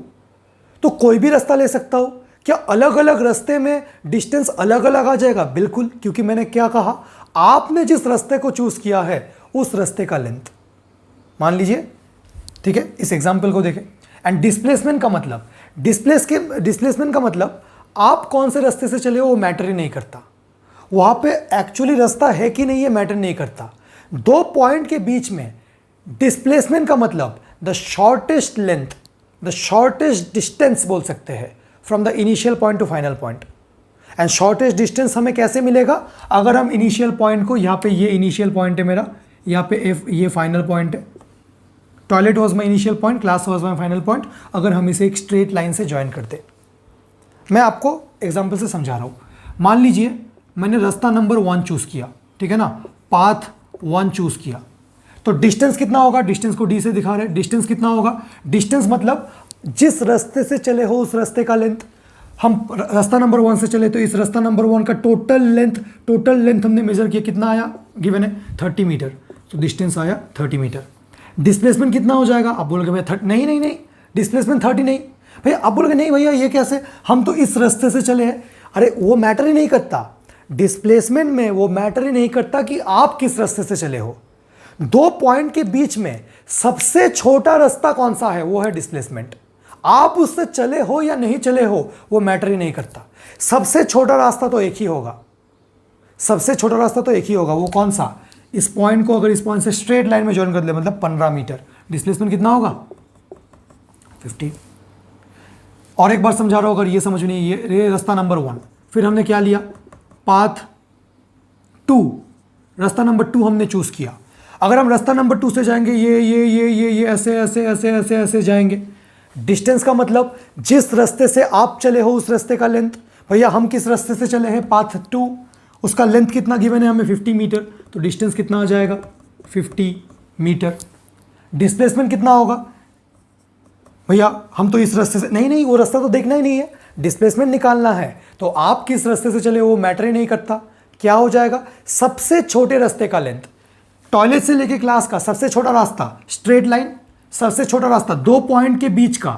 तो कोई भी रास्ता ले सकता हूं। क्या अलग अलग रास्ते में डिस्टेंस अलग अलग आ जाएगा? बिल्कुल, क्योंकि मैंने क्या कहा, आपने जिस रास्ते को चूज किया है उस रास्ते का लेंथ। मान लीजिए, ठीक है, इस एग्जांपल को देखें। एंड डिस्प्लेसमेंट का मतलब आप कौन से रास्ते से चले हो वो मैटर ही नहीं करता, वहाँ पे एक्चुअली रास्ता है कि नहीं ये मैटर नहीं करता। दो पॉइंट के बीच में डिस्प्लेसमेंट का मतलब the shortest length, the shortest distance बोल सकते हैं from the initial point two final point. And shortest distance हमें कैसे मिलेगा, अगर हम इनिशियल पॉइंट को, यहाँ पे ये इनिशियल पॉइंट है मेरा, यहाँ पे ये फाइनल पॉइंट है, toilet was my initial point, class was my final point, अगर हम इसे एक स्ट्रेट लाइन से ज्वाइन करते। मैं आपको एग्जाम्पल से समझा रहा हूँ। मान लीजिए मैंने रास्ता नंबर 1 चूज़ किया, ठीक है ना, पाथ 1 चूज़ किया, तो डिस्टेंस कितना होगा, डिस्टेंस को डी से दिखा रहे हैं, डिस्टेंस कितना होगा, डिस्टेंस मतलब जिस रास्ते से चले हो उस रास्ते का लेंथ। हम रास्ता नंबर 1 से चले तो इस रास्ता नंबर 1 का टोटल लेंथ हमने मेजर किया, कितना आया, गिवन है 30 मीटर, तो डिस्टेंस आया 30 मीटर। डिस्प्लेसमेंट कितना हो जाएगा, आप बोलोगे भैया नहीं डिस्प्लेसमेंट 30 नहीं, भैया आप बोलोगे नहीं भैया ये कैसे, हम तो इस रास्ते से चले हैं। अरे वो मैटर ही नहीं करता, डिस्प्लेसमेंट में वो मैटर ही नहीं करता कि आप किस रास्ते से चले हो। दो पॉइंट के बीच में सबसे छोटा रास्ता कौन सा है, वो है डिस्प्लेसमेंट। आप उससे चले हो या नहीं चले हो वो मैटर ही नहीं करता। सबसे छोटा रास्ता तो एक ही होगा, सबसे छोटा रास्ता तो एक ही होगा, वो कौन सा, इस पॉइंट को अगर इस पॉइंट से स्ट्रेट लाइन में ज्वाइन कर ले मतलब 15 मीटर, डिस्प्लेसमेंट कितना होगा 50। और एक बार समझा रहा हूं, अगर ये समझ नहीं, ये रास्ता नंबर 1, फिर हमने क्या लिया, पाथ 2, रास्ता नंबर 2 हमने चूज किया। अगर हम रास्ता नंबर 2 से जाएंगे ये ऐसे जाएंगे। डिस्टेंस का मतलब जिस रास्ते से आप चले हो उस रास्ते का लेंथ। भैया हम किस रास्ते से चले हैं, पाथ 2, उसका लेंथ कितना गिवन है हमें 50 मीटर, तो डिस्टेंस कितना आ जाएगा 50 मीटर। डिस्प्लेसमेंट कितना होगा, भैया हम तो इस रास्ते से नहीं वो रास्ता तो देखना ही नहीं है, डिस्प्लेसमेंट निकालना है, तो आप किस रास्ते से चले वो मैटर ही नहीं करता। क्या हो जाएगा, सबसे छोटे रास्ते का लेंथ, टॉयलेट से लेके क्लास का सबसे छोटा रास्ता स्ट्रेट लाइन, सबसे छोटा रास्ता दो पॉइंट के बीच का,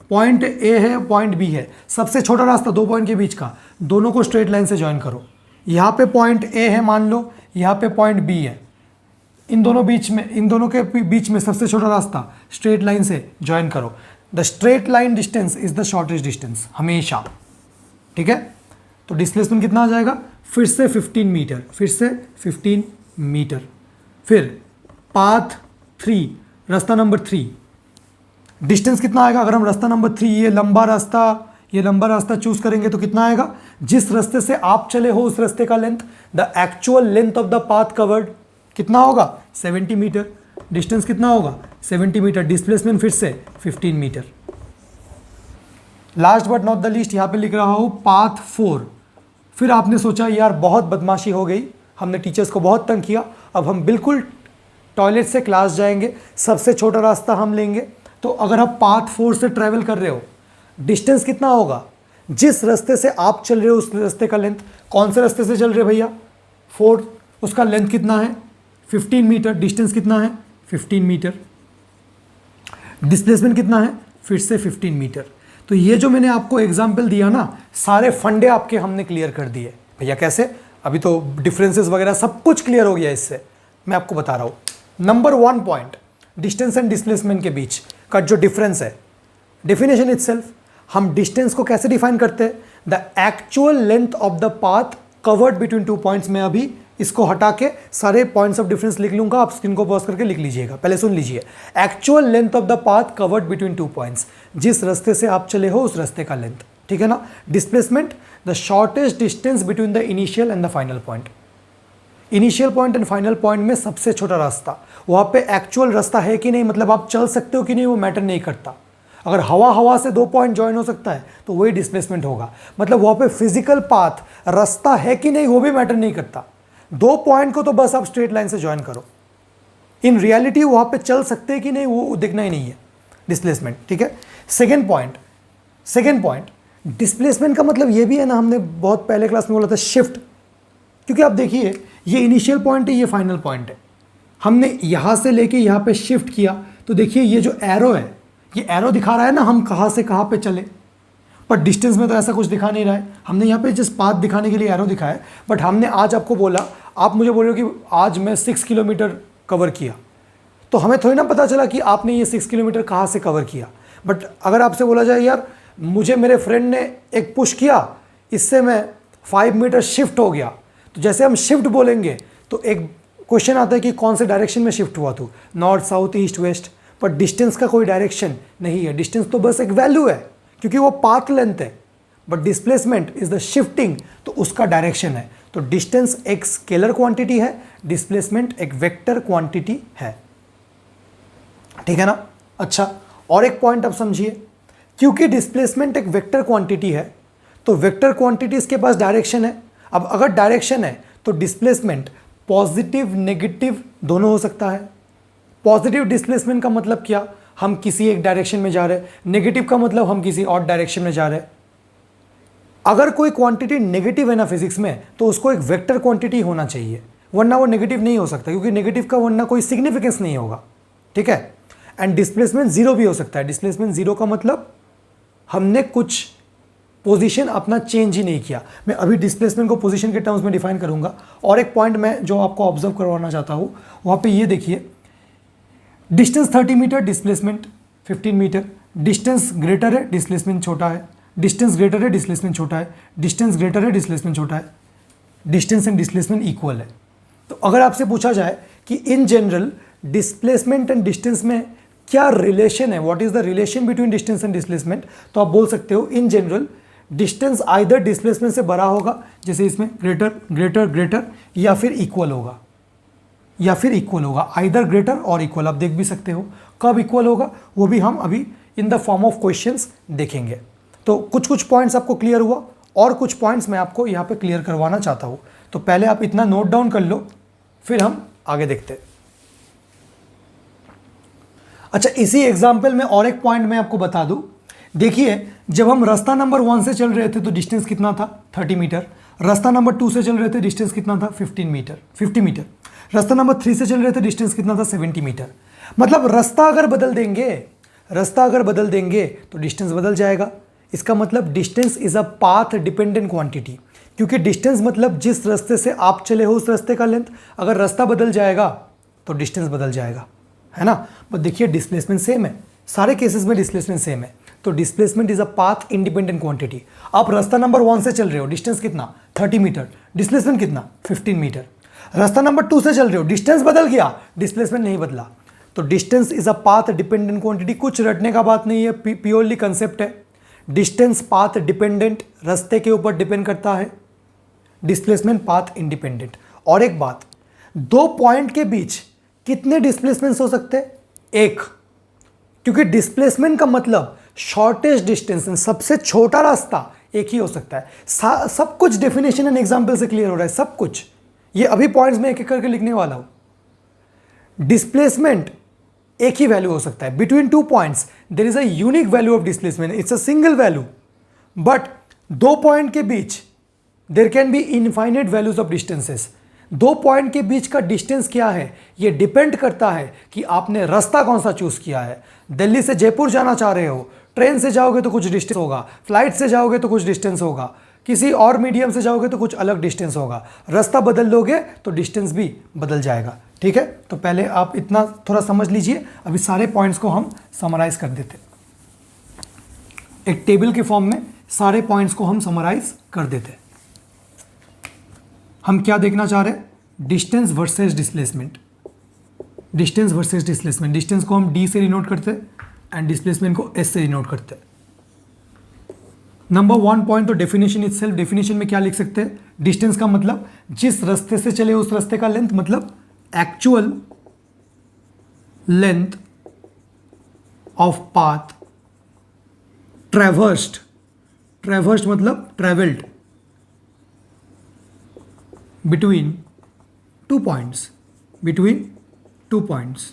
पॉइंट ए है पॉइंट बी है, सबसे छोटा रास्ता दो पॉइंट के बीच का, दोनों को स्ट्रेट लाइन से ज्वाइन करो। यहाँ पे पॉइंट ए है मान लो, यहाँ पे पॉइंट बी है, इन दोनों के बीच में सबसे छोटा रास्ता स्ट्रेट लाइन से ज्वाइन करो। The straight line distance is the shortest distance हमेशा, ठीक है। तो डिस्प्लेसमेंट कितना आ जाएगा, फिर से 15 मीटर, फिर से 15 मीटर। फिर पाथ 3, रास्ता नंबर 3, डिस्टेंस कितना आएगा, अगर हम रास्ता नंबर 3 ये लंबा रास्ता चूज करेंगे तो कितना आएगा, जिस रास्ते से आप चले हो उस रास्ते का length, the actual length of the path covered कितना होगा 70 मीटर, डिस्टेंस कितना होगा 70 मीटर, डिस्प्लेसमेंट फिर से 15 metre. Last but not the least यहाँ पे लिख रहा हूँ पाथ 4। फिर आपने सोचा यार बहुत बदमाशी हो गई, हमने टीचर्स को बहुत तंग किया, अब हम बिल्कुल टॉयलेट से क्लास जाएंगे, सबसे छोटा रास्ता हम लेंगे। तो अगर आप पाथ 4 से ट्रैवल कर रहे हो, डिस्टेंस कितना होगा, जिस रास्ते से आप चल रहे हो उस रास्ते का लेंथ, कौन से रास्ते से चल रहे भैया 4, उसका लेंथ कितना है 15 मीटर, डिस्टेंस कितना है 15 मीटर, डिस्प्लेसमेंट कितना है फिर से 15 मीटर। तो ये जो मैंने आपको एग्जाम्पल दिया ना, सारे फंडे आपके हमने क्लियर कर दिए। भैया कैसे, अभी तो डिफरेंसेस वगैरह सब कुछ क्लियर हो गया इससे, मैं आपको बता रहा हूँ। Number 1 point, distance and displacement के बीच का जो डिफरेंस है, डेफिनेशन इटसेल्फ, हम डिस्टेंस को कैसे डिफाइन करते हैं, the actual length of the path covered between 2 points. में अभी इसको हटा के सारे पॉइंट्स ऑफ डिफरेंस लिख लूंगा, आप स्क्रीन को पॉज करके लिख लीजिएगा, पहले सुन लीजिए। Actual length of the path covered between 2 points, जिस रास्ते से आप चले हो उस रास्ते का लेंथ, ठीक है ना। Displacement, the shortest distance between the initial and the final point. Initial point and final point में सबसे छोटा रास्ता, वहाँ पे एक्चुअल रास्ता है कि नहीं, मतलब आप चल सकते हो कि नहीं, वो मैटर नहीं करता। अगर हवा से 2 पॉइंट ज्वाइन हो सकता है तो वही डिस्प्लेसमेंट होगा, मतलब वहाँ पे फिजिकल पाथ रास्ता है कि नहीं वो भी मैटर नहीं करता। 2 पॉइंट को तो बस आप स्ट्रेट लाइन से ज्वाइन करो, इन रियलिटी वहाँ पे चल सकते हैं कि नहीं वो देखना ही नहीं है, डिस्प्लेसमेंट, ठीक है। सेकेंड पॉइंट डिस्प्लेसमेंट का मतलब ये भी है ना, हमने बहुत पहले क्लास में बोला था शिफ्ट, क्योंकि आप देखिए ये इनिशियल पॉइंट है, ये फाइनल पॉइंट है, हमने यहाँ से लेके यहाँ पे शिफ्ट किया, तो देखिए ये जो एरो है, ये एरो दिखा रहा है ना हम कहाँ से कहाँ पे चले, पर डिस्टेंस में तो ऐसा कुछ दिखा नहीं रहा है। हमने यहाँ पे जस्ट पाथ दिखाने के लिए एरो दिखाया है, बट हमने आज आपको बोला, आप मुझे बोल रहे हो कि आज मैं 6 किलोमीटर कवर किया, तो हमें थोड़ी ना पता चला कि आपने ये 6 किलोमीटर कहाँ से कवर किया। बट अगर आपसे बोला जाए यार मुझे मेरे फ्रेंड ने एक पुश किया इससे मैं 5 मीटर शिफ्ट हो गया, तो जैसे हम शिफ्ट बोलेंगे तो एक क्वेश्चन आता है कि कौन से डायरेक्शन में शिफ्ट हुआ तू, नॉर्थ साउथ ईस्ट वेस्ट, पर डिस्टेंस का कोई डायरेक्शन नहीं है। डिस्टेंस तो बस एक वैल्यू है क्योंकि वो पाथ लेंथ है, but displacement is the shifting, तो उसका डायरेक्शन है। तो डिस्टेंस एक स्केलर क्वांटिटी है, डिस्प्लेसमेंट एक वेक्टर क्वांटिटी है। ठीक है ना। अच्छा, और एक पॉइंट आप समझिए, क्योंकि डिस्प्लेसमेंट एक वेक्टर क्वांटिटी है तो वेक्टर क्वांटिटीज के पास डायरेक्शन है। अब अगर डायरेक्शन है तो डिस्प्लेसमेंट पॉजिटिव नेगेटिव दोनों हो सकता है। पॉजिटिव डिस्प्लेसमेंट का मतलब क्या, हम किसी एक डायरेक्शन में जा रहे हैं, नेगेटिव का मतलब हम किसी और डायरेक्शन में जा रहे हैं। अगर कोई क्वांटिटी नेगेटिव है ना फिजिक्स में, तो उसको एक वेक्टर क्वांटिटी होना चाहिए, वरना वो नेगेटिव नहीं हो सकता, क्योंकि नेगेटिव का वरना कोई सिग्निफिकेंस नहीं होगा। ठीक है। एंड डिस्प्लेसमेंट जीरो भी हो सकता है। डिस्प्लेसमेंट जीरो का मतलब हमने कुछ पोजीशन अपना चेंज ही नहीं किया। मैं अभी डिस्प्लेसमेंट को पोजीशन के टर्म्स में डिफाइन करूंगा। और एक पॉइंट मैं जो आपको ऑब्जर्व करवाना चाहता हूं, वहां पे ये देखिए, distance 30 metre, displacement 15 metre. Distance greater है, डिस्प्लेसमेंट छोटा है। डिस्टेंस ग्रेटर है, डिस्प्लेसमेंट छोटा है। डिस्टेंस ग्रेटर है, डिस्प्लेसमेंट छोटा है। डिस्टेंस एंड डिस्प्लेसमेंट इक्वल है। तो अगर आपसे पूछा जाए कि in general displacement and distance में क्या रिलेशन है, what is the relation between distance and displacement, तो आप बोल सकते हो इन जनरल डिस्टेंस आइदर डिस्प्लेसमेंट से बड़ा होगा, जैसे इसमें ग्रेटर ग्रेटर ग्रेटर, या फिर इक्वल होगा, या फिर इक्वल होगा, आइदर ग्रेटर और इक्वल। आप देख भी सकते हो कब इक्वल होगा, वो भी हम अभी in the form of questions देखेंगे। तो कुछ कुछ पॉइंट्स आपको क्लियर हुआ, और कुछ पॉइंट्स मैं आपको यहाँ पे क्लियर करवाना चाहता हूँ। तो पहले आप इतना नोट डाउन कर लो, फिर हम आगे देखते हैं। अच्छा, इसी एग्जाम्पल में और एक पॉइंट मैं आपको बता दूं। देखिए, जब हम रास्ता नंबर 1 से चल रहे थे तो डिस्टेंस कितना था, 30 मीटर। रास्ता नंबर 2 से चल रहे थे, डिस्टेंस कितना था, 50 मीटर। रास्ता नंबर 3 से चल रहे थे, डिस्टेंस कितना था, 70 मीटर। मतलब रास्ता अगर बदल देंगे तो डिस्टेंस बदल जाएगा। इसका मतलब distance is a path dependent quantity, क्योंकि डिस्टेंस मतलब जिस रास्ते से आप चले हो उस रास्ते का लेंथ। अगर रास्ता बदल जाएगा तो डिस्टेंस बदल जाएगा, है ना। पर देखिए डिस्प्लेसमेंट सेम है, सारे केसेस में डिस्प्लेसमेंट सेम है। तो displacement is a path independent quantity. आप रास्ता नंबर 1 से चल रहे हो, डिस्टेंस कितना, 30 मीटर, डिस्प्लेसमेंट कितना, 15 मीटर। रास्ता नंबर 2 से चल रहे हो, डिस्टेंस बदल गया, डिस्प्लेसमेंट नहीं बदला। तो distance is a path dependent quantity. कुछ रटने का बात नहीं है, प्योरली कंसेप्ट है। डिस्टेंस पाथ डिपेंडेंट, रास्ते के ऊपर डिपेंड करता है। Displacement path independent. और एक बात, दो पॉइंट के बीच कितने डिस्प्लेसमेंट्स हो सकते हैं, एक, क्योंकि डिस्प्लेसमेंट का मतलब शॉर्टेस्ट डिस्टेंस, सबसे छोटा रास्ता एक ही हो सकता है। सब कुछ डेफिनेशन एंड एग्जांपल से क्लियर हो रहा है, सब कुछ। ये अभी पॉइंट्स में एक एक करके लिखने वाला हूं। डिस्प्लेसमेंट एक ही वैल्यू हो सकता है, between two points there is a unique value of displacement, it's a single value. But दो पॉइंट के बीच there can be infinite values of distances. दो पॉइंट के बीच का डिस्टेंस क्या है, ये डिपेंड करता है कि आपने रास्ता कौन सा चूज किया है। दिल्ली से जयपुर जाना चाह रहे हो, ट्रेन से जाओगे तो कुछ डिस्टेंस होगा, फ्लाइट से जाओगे तो कुछ डिस्टेंस होगा, किसी और मीडियम से जाओगे तो कुछ अलग डिस्टेंस होगा। रास्ता बदल लोगे तो डिस्टेंस भी बदल जाएगा। ठीक है, तो पहले आप इतना थोड़ा समझ लीजिए, अभी सारे पॉइंट्स को हम समराइज कर देते, एक टेबल के फॉर्म में सारे पॉइंट्स को हम समराइज कर देते। हम क्या देखना चाह रहे हैं, distance versus displacement. Distance versus displacement, distance को हम डी से डिनोट करते हैं एंड डिस्प्लेसमेंट को एस से डिनोट करते हैं। नंबर 1 पॉइंट तो डेफिनेशन इटसेल्फ, डेफिनेशन में क्या लिख सकते हैं, डिस्टेंस का मतलब जिस रास्ते से चले उस रास्ते का लेंथ, मतलब actual length of path traversed, traversed मतलब travelled between two points, between two points।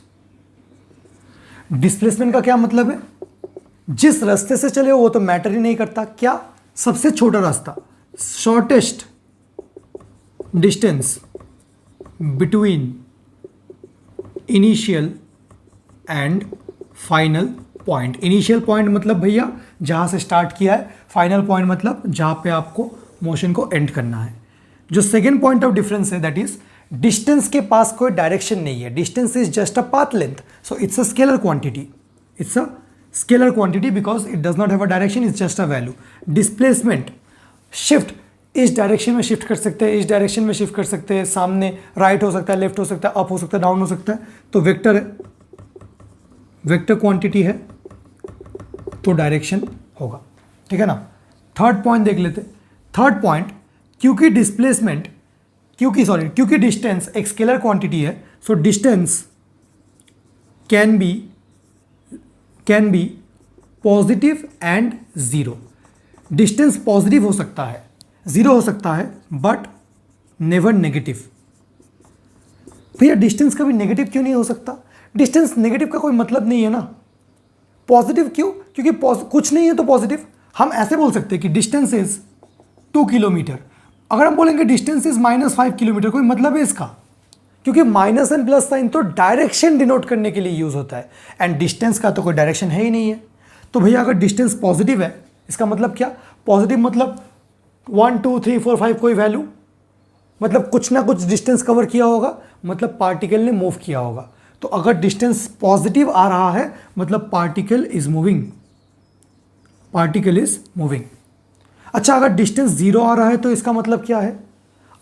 Displacement का क्या मतलब है, जिस रास्ते से चले हो वो तो मैटर ही नहीं करता, क्या, सबसे छोटा रास्ता, shortest distance between initial and final point. Initial point मतलब भैया जहां से स्टार्ट किया है, फाइनल पॉइंट मतलब जहां पे आपको मोशन को एंड करना है। जो सेकेंड पॉइंट ऑफ डिफरेंस है दैट इज डिस्टेंस के पास कोई डायरेक्शन नहीं है, distance is just a path length, so it's a scalar quantity, it's a scalar quantity because it does not have a direction, it's just a value. Displacement shift इस डायरेक्शन में शिफ्ट कर सकते हैं, इस डायरेक्शन में शिफ्ट कर सकते हैं, सामने राइट हो सकता है, लेफ्ट हो सकता है, अप हो सकता है, डाउन हो सकता है। तो वेक्टर है, वेक्टर क्वांटिटी है तो डायरेक्शन होगा, ठीक है ना। थर्ड पॉइंट देख लेते। थर्ड पॉइंट, क्योंकि डिस्प्लेसमेंट, क्योंकि डिस्टेंस एक स्केलर क्वांटिटी है, so distance can be positive and zero. Distance positive हो सकता है, जीरो हो सकता है, बट नेवर नेगेटिव। भैया डिस्टेंस कभी नेगेटिव क्यों नहीं हो सकता? डिस्टेंस नेगेटिव का कोई मतलब नहीं है ना। पॉजिटिव क्यों? क्योंकि कुछ नहीं है तो पॉजिटिव। हम ऐसे बोल सकते हैं कि डिस्टेंस इज 2 किलोमीटर। अगर हम बोलेंगे डिस्टेंस इज -5 किलोमीटर, कोई मतलब है इसका? क्योंकि माइनस एंड प्लस साइन तो डायरेक्शन डिनोट करने के लिए यूज होता है, एंड डिस्टेंस का तो कोई डायरेक्शन है ही नहीं है। तो भैया अगर डिस्टेंस पॉजिटिव है, इसका मतलब क्या? पॉजिटिव मतलब 1 2 3 4 5 कोई वैल्यू, मतलब कुछ ना कुछ डिस्टेंस कवर किया होगा, मतलब पार्टिकल ने मूव किया होगा। तो अगर डिस्टेंस पॉजिटिव आ रहा है मतलब particle is moving, particle is moving. अच्छा, अगर डिस्टेंस जीरो आ रहा है तो इसका मतलब क्या है?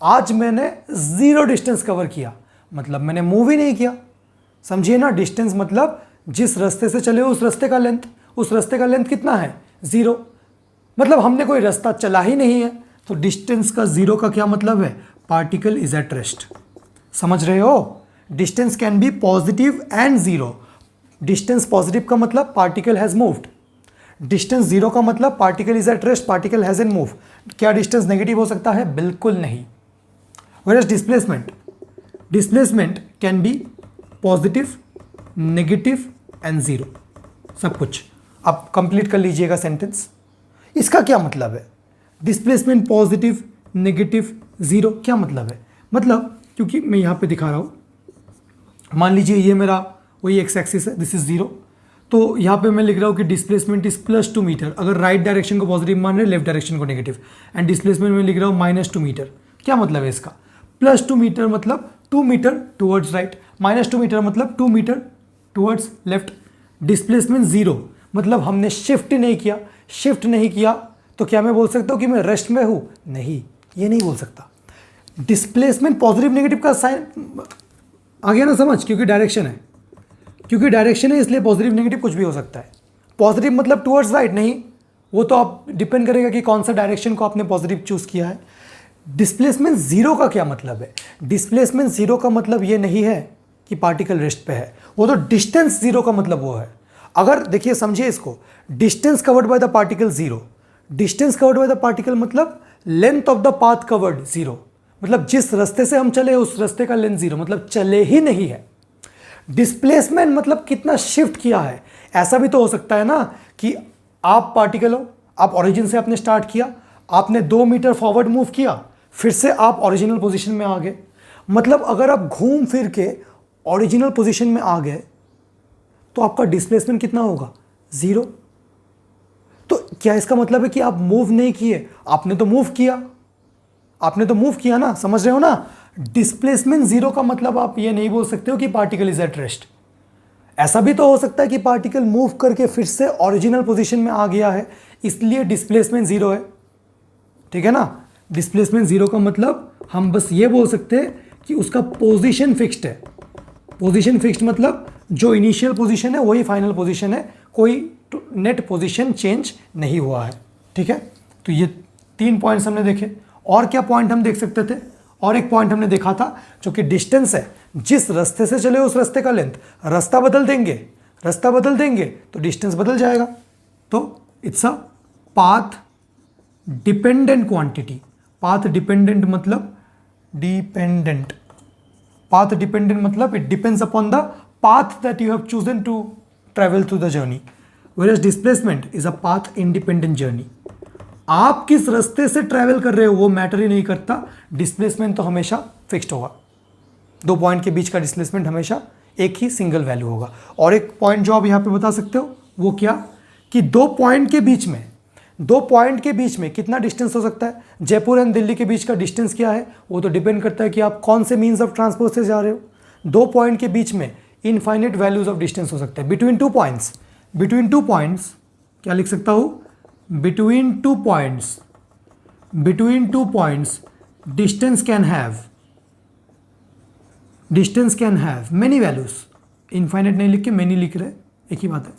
आज मैंने जीरो डिस्टेंस कवर किया, मतलब मैंने मूव ही नहीं किया। समझिए ना, डिस्टेंस मतलब जिस रास्ते से चले उस रास्ते का लेंथ, उस रास्ते का लेंथ कितना है? जीरो। मतलब हमने कोई रास्ता चला ही नहीं है। तो डिस्टेंस का जीरो का क्या मतलब है? Particle is at rest. समझ रहे हो? Distance can be positive and zero. Distance positive का मतलब particle has moved, distance zero का मतलब particle is at rest, particle hasn't move. क्या डिस्टेंस नेगेटिव हो सकता है? बिल्कुल नहीं। Whereas displacement can be positive, negative and zero, सब कुछ। आप कंप्लीट कर लीजिएगा सेंटेंस। इसका क्या मतलब है? डिस्प्लेसमेंट पॉजिटिव, नेगेटिव, जीरो, क्या मतलब है? मतलब क्योंकि मैं यहाँ पे दिखा रहा हूँ, मान लीजिए ये मेरा वही एक्स एक्सिस है, दिस इज जीरो। तो यहाँ पे मैं लिख रहा हूँ कि डिस्प्लेसमेंट इज +2 मीटर। अगर राइट डायरेक्शन को पॉजिटिव मान रहे हैं, लेफ्ट डायरेक्शन को नेगेटिव। एंड डिस्प्लेसमेंट में लिख रहा हूँ -2 मीटर। क्या मतलब है इसका? +2 मीटर मतलब 2 मीटर टुवर्ड्स राइट, -2 मीटर मतलब 2 metre towards left. Displacement zero मतलब हमने शिफ्ट नहीं किया। शिफ्ट नहीं किया तो क्या मैं बोल सकता हूँ कि मैं रेस्ट में हूँ? नहीं, ये नहीं बोल सकता। डिस्प्लेसमेंट पॉजिटिव नेगेटिव का साइन आ गया ना समझ? क्योंकि डायरेक्शन है, क्योंकि डायरेक्शन है इसलिए पॉजिटिव नेगेटिव कुछ भी हो सकता है। पॉजिटिव मतलब टुवर्ड्स राइट नहीं, वो तो आप डिपेंड करेगा कि कौन सा डायरेक्शन को आपने पॉजिटिव चूज किया है। डिस्प्लेसमेंट जीरो का क्या मतलब है? डिस्प्लेसमेंट जीरो का मतलब ये नहीं है कि पार्टिकल रेस्ट पे है, वो तो डिस्टेंस जीरो का मतलब वो है। अगर देखिए समझिए इसको, distance covered by the particle zero, distance covered by the particle मतलब length of the path covered zero, मतलब जिस रास्ते से हम चले उस रास्ते का लेंथ जीरो, मतलब चले ही नहीं है। डिस्प्लेसमेंट मतलब कितना शिफ्ट किया है। ऐसा भी तो हो सकता है ना कि आप पार्टिकल हो, आप ओरिजिन से आपने स्टार्ट किया, आपने 2 मीटर फॉरवर्ड मूव किया, फिर से आप ओरिजिनल पोजीशन में आ गए। मतलब अगर आप घूम फिर के ओरिजिनल पोजीशन में आ गए तो आपका डिस्प्लेसमेंट कितना होगा? जीरो। तो क्या इसका मतलब है कि आप मूव नहीं किए? आपने तो मूव किया, आपने तो मूव किया ना, समझ रहे हो ना? डिस्प्लेसमेंट जीरो का मतलब आप ये नहीं बोल सकते हो कि पार्टिकल इज एट रेस्ट। ऐसा भी तो हो सकता है कि पार्टिकल मूव करके फिर से ओरिजिनल पोजीशन में आ गया है, इसलिए डिस्प्लेसमेंट जीरो है, ठीक है ना। डिस्प्लेसमेंट जीरो का मतलब हम बस ये बोल सकते हैं कि उसका पोजीशन फिक्स्ड है। पोजीशन फिक्स्ड मतलब जो इनिशियल पोजीशन है वही फाइनल पोजीशन है, कोई नेट पोजीशन चेंज नहीं हुआ है, ठीक है। तो ये 3 पॉइंट्स हमने देखे। और क्या पॉइंट हम देख सकते थे? और एक पॉइंट हमने देखा था जो कि डिस्टेंस है, जिस रास्ते से चले उस रास्ते का लेंथ। रास्ता बदल देंगे, रास्ता बदल देंगे तो डिस्टेंस बदल जाएगा। तो it's a path dependent quantity. Path dependent मतलब डिपेंडेंट, पाथ डिपेंडेंट मतलब it depends upon the path that you have chosen to travel through the journey, whereas displacement is a path independent journey. आप किस रास्ते से ट्रैवल कर रहे हो वो मैटर ही नहीं करता, डिस्प्लेसमेंट तो हमेशा फिक्स्ड होगा। 2 पॉइंट के बीच का डिस्प्लेसमेंट हमेशा एक ही सिंगल वैल्यू होगा। और एक पॉइंट जो आप यहाँ पे बता सकते हो वो क्या, कि 2 पॉइंट के बीच में, 2 पॉइंट के बीच में कितना डिस्टेंस हो सकता है। जयपुर एंड दिल्ली के बीच का डिस्टेंस क्या है, वो तो डिपेंड करता है कि आप कौन से मीन्स ऑफ ट्रांसपोर्ट से जा रहे हो। 2 पॉइंट के बीच में इनफाइनाइट वैल्यूज ऑफ डिस्टेंस हो सकते हैं। बिटवीन 2 पॉइंट्स, बिटवीन 2 पॉइंट्स क्या लिख सकता हूँ? Between 2 points between 2 points distance can have many values, infinite नहीं लिख के many लिख रहे, एक ही बात है.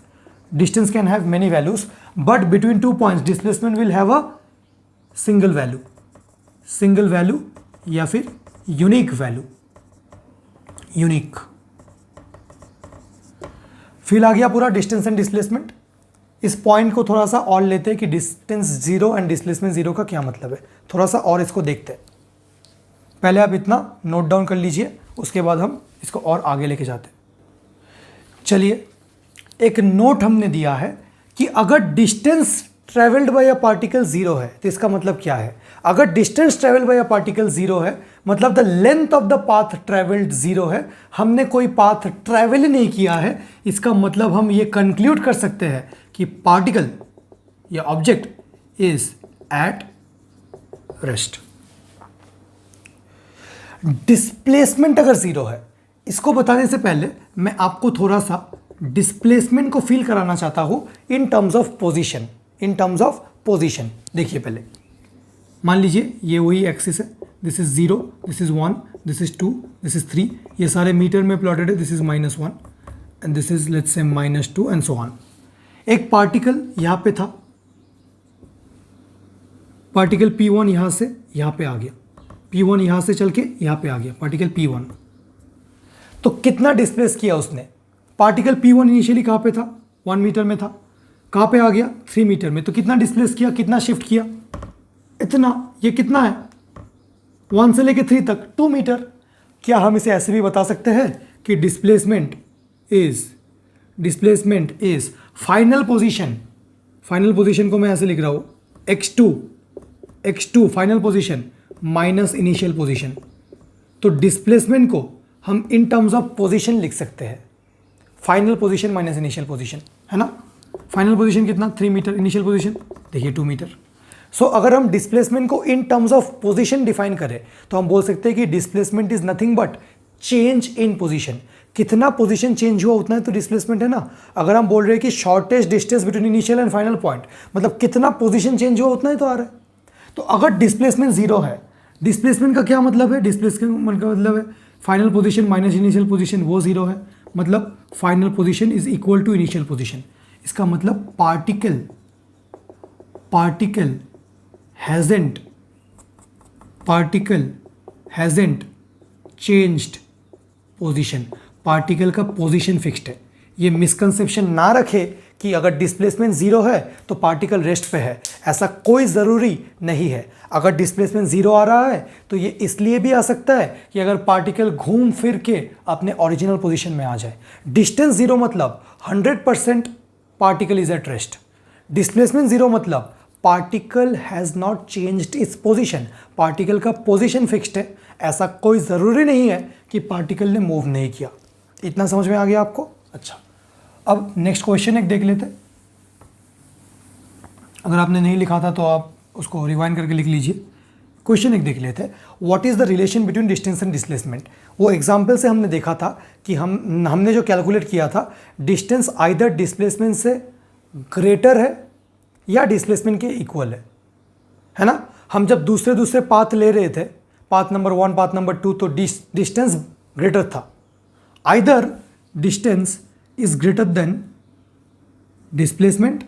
Distance can have many values, but between 2 points displacement will have a single value या फिर unique value. फील आ गया पूरा डिस्टेंस एंड डिस्प्लेसमेंट. इस पॉइंट को थोड़ा सा और लेते हैं कि distance zero and displacement zero का क्या मतलब है, थोड़ा सा और इसको देखते हैं. पहले आप इतना नोट डाउन कर लीजिए, उसके बाद हम इसको और आगे लेके जाते हैं. चलिए, एक नोट हमने दिया है कि अगर distance travelled by a particle zero है तो इसका मतलब क्या है. अगर distance travelled by a particle zero है मतलब the length of the path travelled zero है, हमने कोई पाथ ट्रेवल ही नहीं किया है. इसका मतलब हम ये कंक्लूड कर सकते हैं कि पार्टिकल या object is at rest. Displacement अगर जीरो है, इसको बताने से पहले मैं आपको थोड़ा सा डिस्प्लेसमेंट को फील कराना चाहता हूं इन टर्म्स ऑफ पोजीशन. देखिए, पहले मान लीजिए ये वही एक्सिस है, this is 0, this is 1, this is 2, this is 3, ये सारे मीटर में प्लॉटेड है. This is -1 and this is let's say -2 and so on. एक पार्टिकल यहां पे था, पार्टिकल P1 यहां से यहां पे आ गया, P1 यहां से चल के यहां पे आ गया, पार्टिकल P1. तो कितना डिस्प्लेस किया उसने. पार्टिकल P1 इनिशियली कहां पे था, 1 मीटर में था, कहां पे आ गया, 3 मीटर में. तो कितना डिस्प्लेस किया, कितना शिफ्ट किया, इतना. ये कितना है, 1 से लेके 3 तक 2 मीटर. क्या हम इसे ऐसे भी बता सकते हैं कि डिस्प्लेसमेंट इज फाइनल पोजीशन को मैं ऐसे लिख रहा हूं, x2 final position minus initial position. तो डिस्प्लेसमेंट को हम इन टर्म्स ऑफ पोजीशन लिख सकते हैं, final position minus initial position, है ना. फाइनल पोजीशन कितना, 3 मीटर, इनिशियल पोजीशन देखिए 2 मीटर. सो अगर हम डिस्प्लेसमेंट को in terms of position define करें तो हम बोल सकते हैं कि displacement is nothing but change in position. कितना पोजीशन चेंज हुआ उतना ही तो डिस्प्लेसमेंट है ना. अगर हम बोल रहे हैं कि shortest distance between initial and final point, मतलब कितना पोजीशन चेंज हुआ उतना ही तो आ रहा है. तो अगर डिस्प्लेसमेंट जीरो है, डिस्प्लेसमेंट का क्या मतलब है, डिस्प्लेसमेंट का मतलब है final position minus initial position, वो जीरो है, मतलब final position is equal to initial position. इसका मतलब particle hasn't changed position. Particle का पोजीशन फिक्स्ड है. ये मिसकंसेप्शन ना रखे कि अगर डिस्प्लेसमेंट जीरो है तो पार्टिकल रेस्ट पे है, ऐसा कोई ज़रूरी नहीं है. अगर डिस्प्लेसमेंट जीरो आ रहा है तो ये इसलिए भी आ सकता है कि अगर पार्टिकल घूम फिर के अपने ओरिजिनल पोजीशन में आ जाए. डिस्टेंस जीरो मतलब 100% particle is at rest. Displacement zero मतलब particle has not changed its position. Particle का पोजीशन फिक्स्ड है, ऐसा कोई ज़रूरी नहीं है कि पार्टिकल ने मूव नहीं किया. इतना समझ में आ गया आपको. अच्छा, अब नेक्स्ट क्वेश्चन एक देख लेते हैं. अगर आपने नहीं लिखा था तो आप उसको रिवाइंड करके लिख लीजिए. क्वेश्चन एक देख लेते हैं. What is the relation between distance and displacement. वो एग्जाम्पल से हमने देखा था कि हमने जो कैलकुलेट किया था, डिस्टेंस आइदर डिस्प्लेसमेंट से ग्रेटर है या डिस्प्लेसमेंट के इक्वल है ना. हम जब दूसरे पाथ ले रहे थे, पाथ नंबर 1, पाथ नंबर 2, तो डिस्टेंस ग्रेटर था. Either distance is greater than displacement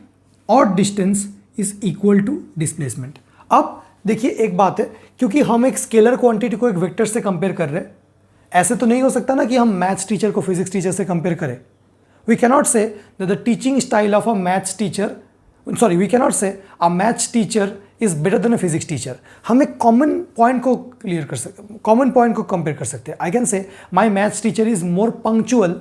और distance is equal to displacement. अब देखिए, एक बात है, क्योंकि हम एक स्केलर क्वांटिटी को एक वेक्टर से कंपेयर कर रहे हैं, ऐसे तो नहीं हो सकता ना कि हम मैथ्स टीचर को फिजिक्स टीचर से कंपेयर करें. We cannot say that the teaching style of a maths teacher, sorry, we cannot say a maths teacher is better than a physics teacher. हम एक कॉमन पॉइंट को क्लियर कर सकते, कॉमन पॉइंट को कंपेयर कर सकते हैं. I can say my maths teacher is more punctual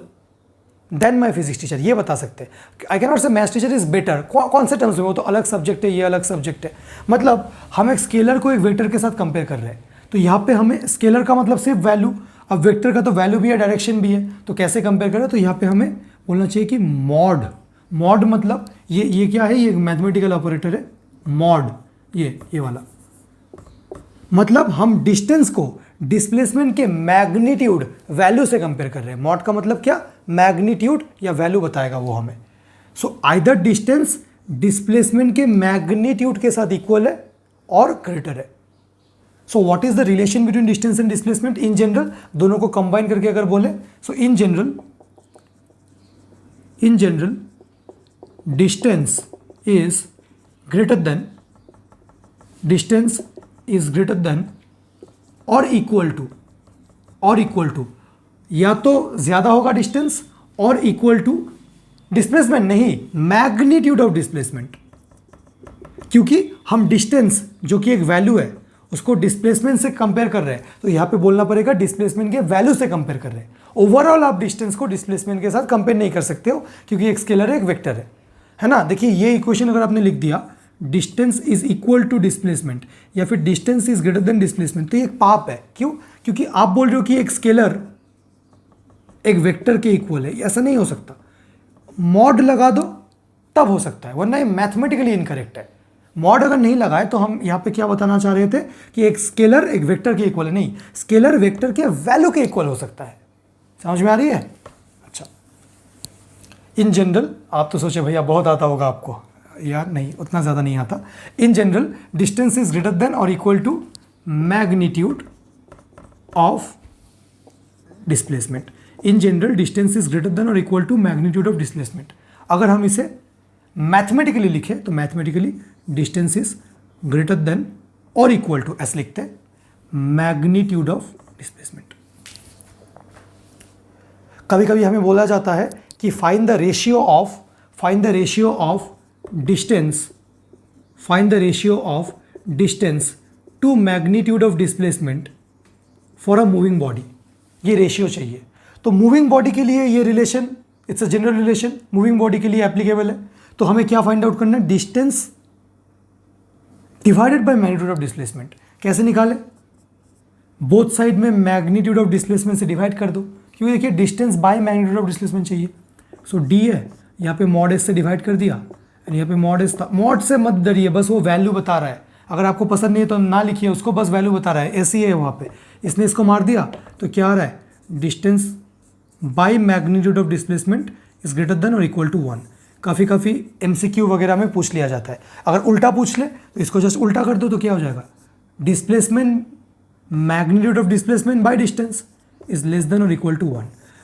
than my physics teacher, ये बता सकते हैं. I can not say maths teacher is better. कौन से टर्म्स में, वो तो अलग सब्जेक्ट है, ये अलग सब्जेक्ट है. मतलब हम एक स्केलर को एक वेक्टर के साथ कंपेयर कर रहे हैं. तो यहाँ पे हमें स्केलर का मतलब सिर्फ वैल्यू, अब वेक्टर का तो वैल्यू भी है, डायरेक्शन भी है, तो कैसे कंपेयर करें. तो यहाँ पे हमें बोलना चाहिए कि मॉड मतलब ये क्या है, ये मैथमेटिकल ऑपरेटर है, मॉड, ये वाला. मतलब हम डिस्टेंस को डिस्प्लेसमेंट के मैग्नीट्यूड वैल्यू से कंपेयर कर रहे हैं. मॉड का मतलब क्या, मैग्नीट्यूड या वैल्यू बताएगा वो हमें. सो आइदर डिस्टेंस डिस्प्लेसमेंट के मैग्नीट्यूड के साथ इक्वल है और ग्रेटर है। So what is the relation between distance and displacement in general, दोनों को कंबाइन करके अगर बोले, so in general distance is greater than और इक्वल टू, या तो ज्यादा होगा डिस्टेंस और इक्वल टू डिस्प्लेसमेंट, नहीं, मैग्नीट्यूड ऑफ डिस्प्लेसमेंट। क्योंकि हम डिस्टेंस जो कि एक वैल्यू है उसको डिस्प्लेसमेंट से कंपेयर कर रहे हैं, तो यहां पे बोलना पड़ेगा डिस्प्लेसमेंट के वैल्यू से कंपेयर कर रहे हैं। ओवरऑल आप डिस्टेंस को डिस्प्लेसमेंट के साथ कंपेयर नहीं कर सकते हो, क्योंकि एक स्केलर है, एक वेक्टर है ना। देखिए ये इक्वेशन अगर आपने लिख दिया distance is equal to displacement या फिर distance is greater than displacement, तो ये एक पाप है। क्यों? क्योंकि आप बोल रहे हो कि एक स्केलर एक वेक्टर के इक्वल है, ऐसा नहीं हो सकता। मॉड लगा दो तब हो सकता है, वरना ये मैथमेटिकली इनकरेक्ट है। मॉड अगर नहीं लगाए तो हम यहाँ पे क्या बताना चाह रहे थे कि एक स्केलर एक वेक्टर के इक्वल है, नहीं, स्केलर वेक्टर के वैल्यू के इक्वल हो सकता है। समझ में आ रही है? अच्छा, इन जनरल आप तो सोचे भैया बहुत आता होगा आपको, यार नहीं, उतना ज़्यादा नहीं आता। In general distance is greater than और equal to magnitude of displacement. In general distance is greater than और equal to magnitude of displacement. अगर हम इसे मैथमेटिकली लिखें तो mathematically distance is greater than और इक्वल टू, ऐसे लिखते हैं, मैग्नीट्यूड ऑफ डिस्प्लेसमेंट। कभी कभी हमें बोला जाता है कि find the ratio of distance to magnitude of displacement for a moving body. ये रेशियो चाहिए। तो मूविंग बॉडी के लिए ये relation, it's a general relation, moving body के लिए एप्लीकेबल है। तो हमें क्या फाइंड आउट करना है? Distance divided by magnitude of displacement. कैसे निकालें? बोथ साइड में मैग्नीट्यूड ऑफ डिस्प्लेसमेंट से डिवाइड कर दो, क्योंकि देखिए distance by magnitude of displacement चाहिए। सो डी है, यहाँ पे मॉड एस से डिवाइड कर दिया, एंड यहाँ पे मॉड एस था। मॉड से मत डरिए, बस वो वैल्यू बता रहा है। अगर आपको पसंद नहीं है तो ना लिखिए उसको, बस वैल्यू बता रहा है, ऐसी है वहाँ पे। इसने इसको मार दिया तो क्या आ रहा है? Distance by magnitude of displacement is greater than और इक्वल टू 1। काफ़ी MCQ वगैरह में पूछ लिया जाता है। अगर उल्टा पूछ ले तो इसको जस्ट उल्टा कर दो तो क्या हो जाएगा? Displacement magnitude of displacement by distance is less than और इक्वल टू 1।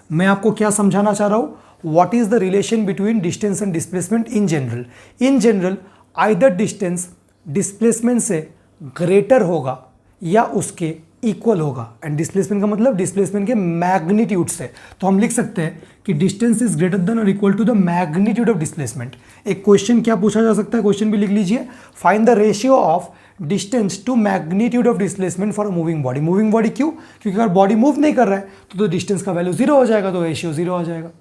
मैं आपको क्या समझाना चाह रहा हूँ? What is the relation between distance and displacement in general. In general either distance displacement से ग्रेटर होगा या उसके इक्वल होगा, एंड डिस्प्लेसमेंट का मतलब डिस्प्लेसमेंट के मैग्नीट्यूड से। तो हम लिख सकते हैं कि डिस्टेंस इज ग्रेटर देन और equal to the magnitude of displacement. एक क्वेश्चन क्या पूछा जा सकता है? क्वेश्चन भी लिख लीजिए, find the ratio of distance to magnitude of displacement for a moving body. Moving body क्यों? क्योंकि अगर बॉडी मूव नहीं कर रहा है तो डिस्टेंस का वैल्यू 0 हो जाएगा, तो रेशियो 0 आ जाएगा,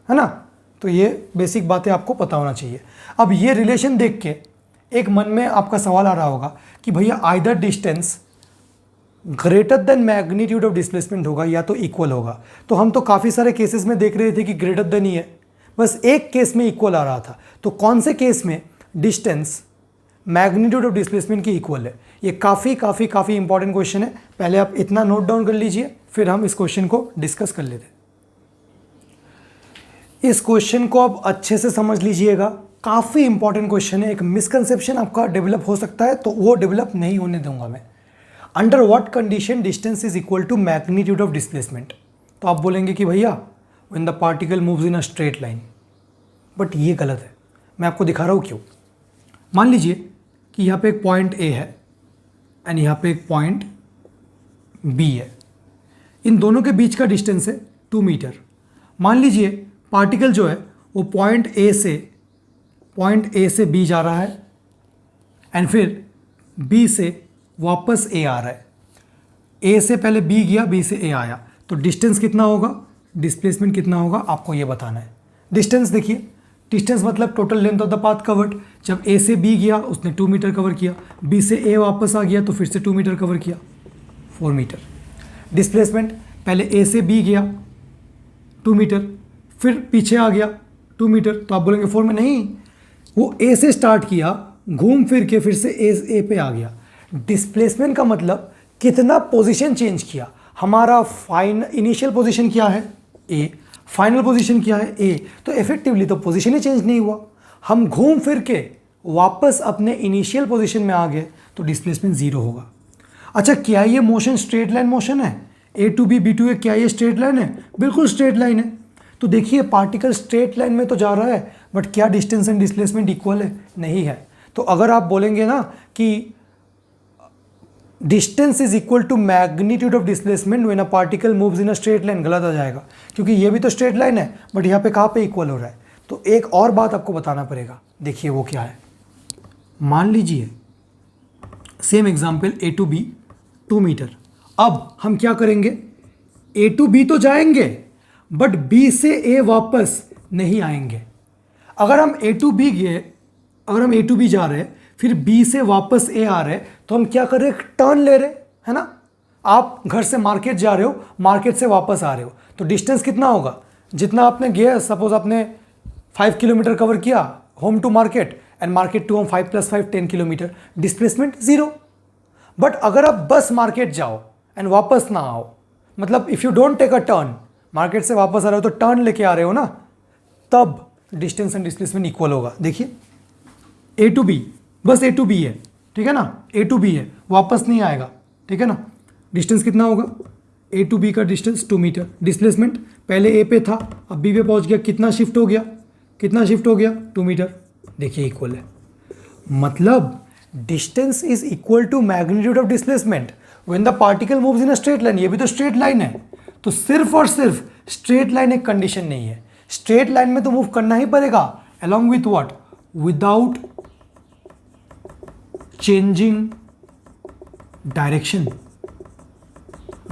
है ना। तो ये बेसिक बातें आपको पता होना चाहिए। अब ये रिलेशन देख के एक मन में आपका सवाल आ रहा होगा कि भैया either distance greater than magnitude of displacement होगा या तो इक्वल होगा। तो हम तो काफ़ी सारे केसेस में देख रहे थे कि ग्रेटर देन ही है, बस एक केस में इक्वल आ रहा था। तो कौन से केस में डिस्टेंस मैग्नीट्यूड ऑफ डिस्प्लेसमेंट की इक्वल है? ये काफ़ी इंपॉर्टेंट क्वेश्चन है। पहले आप इतना नोट डाउन कर लीजिए, फिर हम इस क्वेश्चन को डिस्कस कर लेते हैं। इस क्वेश्चन को आप अच्छे से समझ लीजिएगा, काफ़ी इंपॉर्टेंट क्वेश्चन है। एक मिसकंसेप्शन आपका डेवलप हो सकता है, तो वो डेवलप नहीं होने दूंगा मैं। Under what condition distance is equal to magnitude of displacement? तो आप बोलेंगे कि भैया when the particle moves in a straight line, but ये गलत है। मैं आपको दिखा रहा हूँ क्यों। मान लीजिए कि यहाँ पे एक पॉइंट ए है एंड यहाँ पे एक पॉइंट बी है। इन दोनों के बीच का डिस्टेंस है 2 मीटर। मान लीजिए पार्टिकल जो है वो पॉइंट ए से बी जा रहा है एंड फिर बी से वापस ए आ रहा है। ए से पहले बी गया, बी से ए आया, तो डिस्टेंस कितना होगा, डिस्प्लेसमेंट कितना होगा, आपको ये बताना है। डिस्टेंस देखिए, डिस्टेंस मतलब total length of the path covered. जब ए से बी गया उसने 2 मीटर कवर किया, बी से ए वापस आ गया तो फिर से 2 मीटर कवर किया, 4 मीटर। डिस्प्लेसमेंट पहले ए से बी गया 2 मीटर, फिर पीछे आ गया 2 मीटर, तो आप बोलेंगे 4 में नहीं, वो ए से स्टार्ट किया, घूम फिर के फिर से ए पे आ गया। डिस्प्लेसमेंट का मतलब कितना पोजीशन चेंज किया। हमारा इनिशियल पोजीशन क्या है ए, फाइनल पोजीशन क्या है ए, तो इफेक्टिवली तो पोजीशन ही चेंज नहीं हुआ। हम घूम फिर के वापस अपने इनिशियल पोजीशन में आ गए तो डिस्प्लेसमेंट जीरो होगा। अच्छा, क्या ये मोशन स्ट्रेट लाइन मोशन है? ए टू बी, बी टू ए, क्या ये स्ट्रेट लाइन है? बिल्कुल स्ट्रेट लाइन है। तो देखिए पार्टिकल स्ट्रेट लाइन में तो जा रहा है, बट क्या डिस्टेंस एंड डिस्प्लेसमेंट इक्वल है? नहीं है। तो अगर आप बोलेंगे ना कि distance is equal to magnitude of displacement when a particle moves in a straight line, गलत आ जाएगा, क्योंकि ये भी तो स्ट्रेट लाइन है, बट यहाँ पे कहाँ पे इक्वल हो रहा है? तो एक और बात आपको बताना पड़ेगा। देखिए वो क्या है। मान लीजिए same example A to B 2 metre. अब हम क्या करेंगे, ए टू बी तो जाएंगे बट बी से ए वापस नहीं आएंगे। अगर हम ए टू बी गए, अगर हम ए टू बी जा रहे हैं फिर बी से वापस ए आ रहे, तो हम क्या कर रहे हैं, टर्न ले रहे, है ना। आप घर से मार्केट जा रहे हो, मार्केट से वापस आ रहे हो, तो डिस्टेंस कितना होगा? जितना आपने गया, सपोज आपने 5 किलोमीटर कवर किया home to market and market to home 5 + 5 10 kilometre, displacement zero. But अगर आप बस मार्केट जाओ एंड वापस ना आओ, मतलब if you don't take a turn, market से वापस आ रहे हो तो टर्न लेके आ रहे हो ना, तब डिस्टेंस एंड डिस्प्लेसमेंट इक्वल होगा। देखिए ए टू बी, बस ए टू बी है, ठीक है ना, ए टू बी है, वापस नहीं आएगा, ठीक है ना। डिस्टेंस कितना होगा? ए टू बी का डिस्टेंस 2 मीटर। डिस्प्लेसमेंट पहले ए पे था, अब बी पे पहुंच गया, कितना शिफ्ट हो गया? कितना शिफ्ट हो गया? 2 मीटर। देखिए इक्वल है, मतलब distance is equal to magnitude of displacement when the particle moves in a straight line. ये भी तो स्ट्रेट लाइन है, तो सिर्फ और सिर्फ स्ट्रेट लाइन एक कंडीशन नहीं है, स्ट्रेट लाइन में तो मूव करना ही पड़ेगा, along with what? Without changing direction.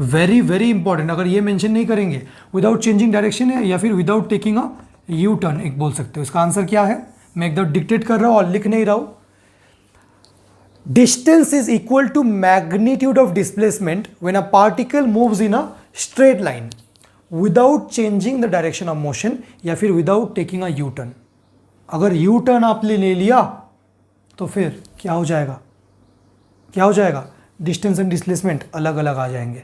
Very very important, अगर ये मेंशन नहीं करेंगे विदाउट चेंजिंग डायरेक्शन है या फिर without taking a U turn, एक बोल सकते हो। इसका आंसर क्या है? मैं एकदम डिक्टेट कर रहा हूं और लिख नहीं रहा हूं। Distance is equal to magnitude of displacement when a particle moves in a straight line without changing the direction of motion या फिर without taking a U turn. अगर यू टर्न आपने ले लिया तो फिर क्या हो जाएगा? क्या हो जाएगा? डिस्टेंस एंड डिस्प्लेसमेंट अलग अलग आ जाएंगे।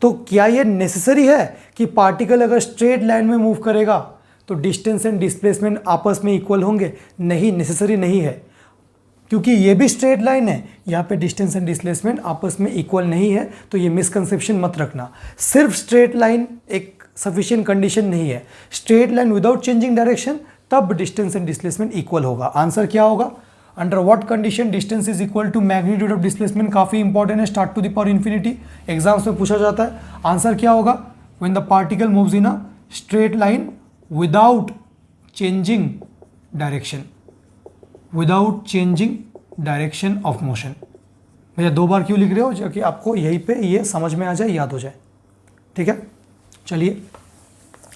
तो क्या ये नेसेसरी है कि पार्टिकल अगर स्ट्रेट लाइन में मूव करेगा तो डिस्टेंस एंड डिस्प्लेसमेंट आपस में इक्वल होंगे? नहीं, नेसेसरी नहीं है, क्योंकि ये भी स्ट्रेट लाइन है, यहाँ पे डिस्टेंस एंड डिस्प्लेसमेंट आपस में इक्वल नहीं है। तो ये मिसकंसेप्शन मत रखना, सिर्फ स्ट्रेट लाइन एक सफिशिएंट कंडीशन नहीं है। Straight line without changing direction, तब डिस्टेंस एंड डिस्प्लेसमेंट इक्वल होगा। आंसर क्या होगा? Under what condition distance is equal to magnitude of displacement? काफी इंपॉर्टेंट है, start to the power infinity, exams में पूछा जाता है। आंसर क्या होगा? When the particle moves in a straight line without changing direction, without changing direction of motion. भैया 2 बार क्यों लिख रहे हो? जो कि आपको यहीं पे ये समझ में आ जाए, याद हो जाए, ठीक है। चलिए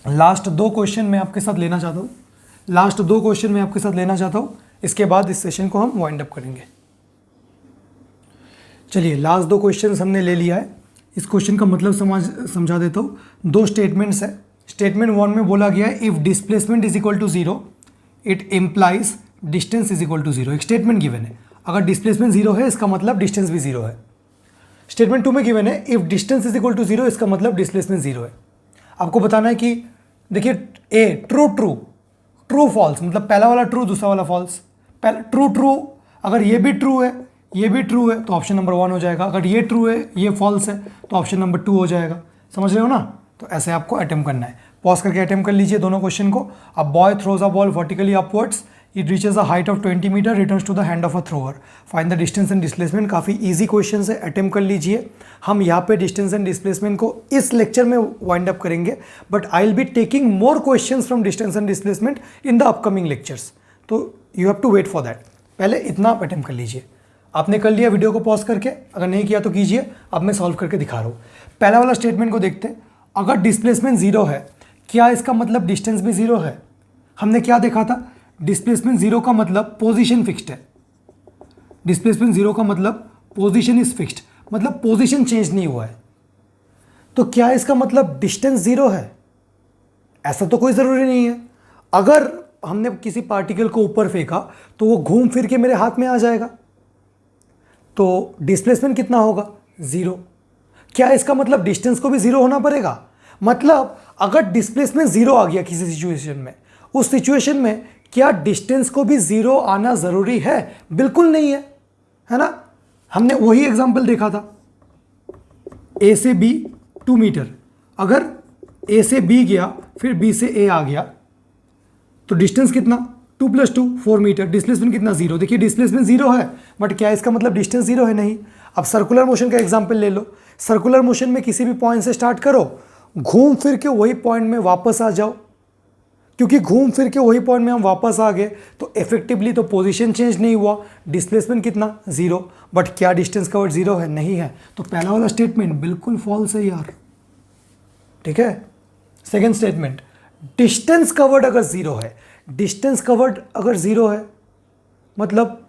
लास्ट 2 क्वेश्चन मैं आपके साथ लेना चाहता हूँ, लास्ट 2 क्वेश्चन मैं आपके साथ लेना चाहता हूँ, इसके बाद इस सेशन को हम वाइंड अप करेंगे। चलिए लास्ट 2 क्वेश्चन हमने ले लिया है। इस क्वेश्चन का मतलब समझा देता हूँ। 2 स्टेटमेंट्स है। स्टेटमेंट 1 में बोला गया है if displacement is equal to 0 it implies distance is equal to 0। एक स्टेटमेंट गिवन है, अगर डिस्प्लेसमेंट 0 है इसका मतलब डिस्टेंस भी 0 है। स्टेटमेंट 2 में गिवन है if distance is equal to 0, इसका मतलब डिस्प्लेसमेंट 0 है। आपको बताना है कि देखिए ए ट्रू ट्रू ट्रू फॉल्स, मतलब पहला वाला ट्रू दूसरा वाला फॉल्स। ट्रू ट्रू, अगर ये भी ट्रू है ये भी ट्रू है तो ऑप्शन नंबर 1 हो जाएगा। अगर ये ट्रू है ये फॉल्स है तो ऑप्शन नंबर 2 हो जाएगा। समझ रहे हो ना? तो ऐसे आपको अटेम्प्ट करना है। पॉज करके अटेम्प्ट कर लीजिए दोनों क्वेश्चन को। A boy throws a ball vertically upwards, it reaches a height of 20 metre, returns to the hand of a thrower, find the distance and displacement. काफ़ी ईजी क्वेश्चन है, अटेम्प्ट कर लीजिए। हम यहाँ पे डिस्टेंस एंड डिस्प्लेसमेंट को इस लेक्चर में वाइंड अप करेंगे, but I will be taking more question from distance and displacement in the upcoming lectures, तो you have to wait for that. पहले इतना आप अटेम्प्ट कर लीजिए। आपने कर लिया वीडियो को पॉज करके, अगर नहीं किया तो कीजिए। अब मैं सॉल्व करके दिखा रहा हूँ। पहला वाला स्टेटमेंट को देखते हैं। अगर डिस्प्लेसमेंट 0 है, क्या इसका मतलब डिस्टेंस भी 0 है? हमने क्या देखा था? डिस्प्लेसमेंट 0 का मतलब पोजीशन फिक्स्ड है। डिस्प्लेसमेंट 0 का मतलब पोजीशन इज फिक्स्ड, मतलब पोजीशन चेंज नहीं हुआ है। तो क्या इसका मतलब डिस्टेंस 0 है? ऐसा तो कोई ज़रूरी नहीं है। अगर हमने किसी पार्टिकल को ऊपर फेंका तो वो घूम फिर के मेरे हाथ में आ जाएगा, तो डिस्प्लेसमेंट कितना होगा? 0। क्या इसका मतलब डिस्टेंस को भी 0 होना पड़ेगा? मतलब अगर डिस्प्लेसमेंट 0 आ गया किसी सिचुएशन में, उस सिचुएशन में क्या डिस्टेंस को भी जीरो आना ज़रूरी है? बिल्कुल नहीं है ना? हमने वही एग्जाम्पल देखा था, ए से बी 2 मीटर, अगर ए से बी गया फिर बी से ए आ गया तो डिस्टेंस कितना? 2 + 2 4 मीटर। डिस्प्लेसमेंट कितना? 0। देखिए डिस्प्लेसमेंट 0 है, बट क्या इसका मतलब डिस्टेंस 0 है? नहीं। अब सर्कुलर मोशन का एग्जाम्पल ले लो। सर्कुलर मोशन में किसी भी पॉइंट से स्टार्ट करो, घूम फिर के वही पॉइंट में वापस आ जाओ, क्योंकि घूम फिर के वही पॉइंट में हम वापस आ गए तो इफेक्टिवली तो पोजीशन चेंज नहीं हुआ, डिस्प्लेसमेंट कितना? 0। बट क्या डिस्टेंस कवर्ड 0 है? नहीं है। तो पहला वाला स्टेटमेंट बिल्कुल फॉल्स है यार, ठीक है। सेकेंड स्टेटमेंट, डिस्टेंस कवर्ड अगर 0 है, डिस्टेंस कवर्ड अगर 0 है मतलब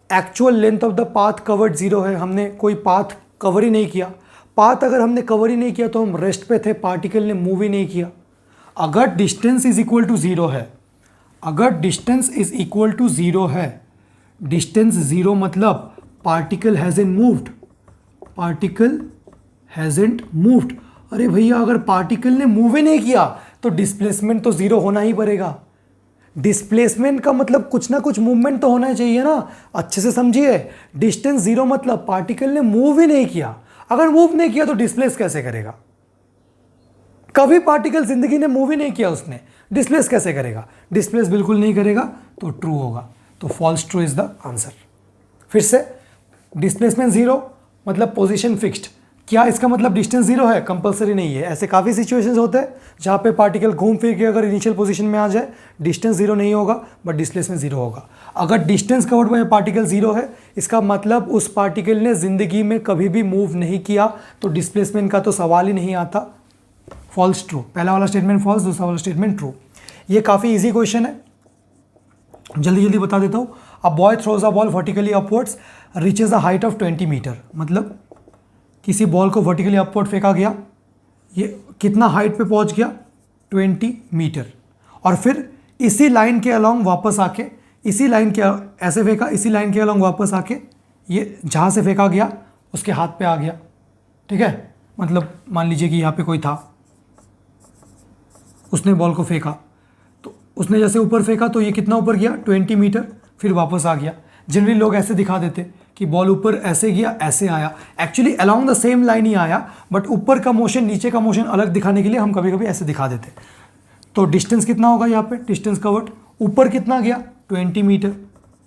actual length of the path covered 0 है, हमने कोई पाथ कवर ही नहीं किया। पाथ अगर हमने कवर ही नहीं किया तो हम रेस्ट पे थे, पार्टिकल ने मूव ही नहीं किया। अगर डिस्टेंस इज इक्वल टू 0 है, अगर डिस्टेंस इज इक्वल टू 0 है, डिस्टेंस 0 मतलब particle hasn't moved, particle hasn't moved. अरे भैया अगर पार्टिकल ने मूव ही नहीं किया तो डिस्प्लेसमेंट तो 0 होना ही पड़ेगा। डिस्प्लेसमेंट का मतलब कुछ ना कुछ मूवमेंट तो होना चाहिए ना, अच्छे से समझिए। डिस्टेंस 0 मतलब पार्टिकल ने मूव ही नहीं किया। अगर मूव नहीं किया तो डिस्प्लेस कैसे करेगा? कभी पार्टिकल जिंदगी ने मूव ही नहीं किया, उसने डिस्प्लेस कैसे करेगा? डिस्प्लेस बिल्कुल नहीं करेगा, तो ट्रू होगा। तो false true is the answer. फिर से, डिस्प्लेसमेंट 0 मतलब पोजीशन फिक्स्ड। क्या इसका मतलब डिस्टेंस 0 है? कंपलसरी नहीं है। ऐसे काफ़ी सिचुएशंस होते हैं जहाँ पे पार्टिकल घूम फिर के अगर इनिशियल पोजीशन में आ जाए, डिस्टेंस 0 नहीं होगा बट डिस्प्लेसमेंट 0 होगा। अगर डिस्टेंस कवर्ड बाय पार्टिकल 0 है, इसका मतलब उस पार्टिकल ने जिंदगी में कभी भी मूव नहीं किया, तो डिस्प्लेसमेंट का तो सवाल ही नहीं आता। False true. पहला वाला स्टेटमेंट फॉल्स, दूसरा वाला स्टेटमेंट ट्रू। ये काफ़ी इजी क्वेश्चन है, जल्दी जल्दी बता देता हूँ। A boy throws a ball vertically upwards reaches a height of 20 metre. मतलब किसी बॉल को वर्टिकली अपवर्ड फेंका गया, ये कितना हाइट पे पहुंच गया? 20 मीटर। और फिर इसी लाइन के अलोंग वापस आके, इसी लाइन के ऐसे फेंका, इसी लाइन के अलोंग वापस आके ये जहाँ से फेंका गया उसके हाथ पे आ गया, ठीक है। मतलब मान लीजिए कि यहाँ पे कोई था, उसने बॉल को फेंका, तो उसने जैसे ऊपर फेंका तो ये कितना ऊपर गया? 20 मीटर, फिर वापस आ गया। जनरली लोग ऐसे दिखा देते कि बॉल ऊपर ऐसे गया, ऐसे आया। Actually along the same line ही आया, बट ऊपर का मोशन नीचे का मोशन अलग दिखाने के लिए हम कभी कभी ऐसे दिखा देते। तो डिस्टेंस कितना होगा यहाँ पे? डिस्टेंस कवर्ड ऊपर कितना गया? 20 मीटर,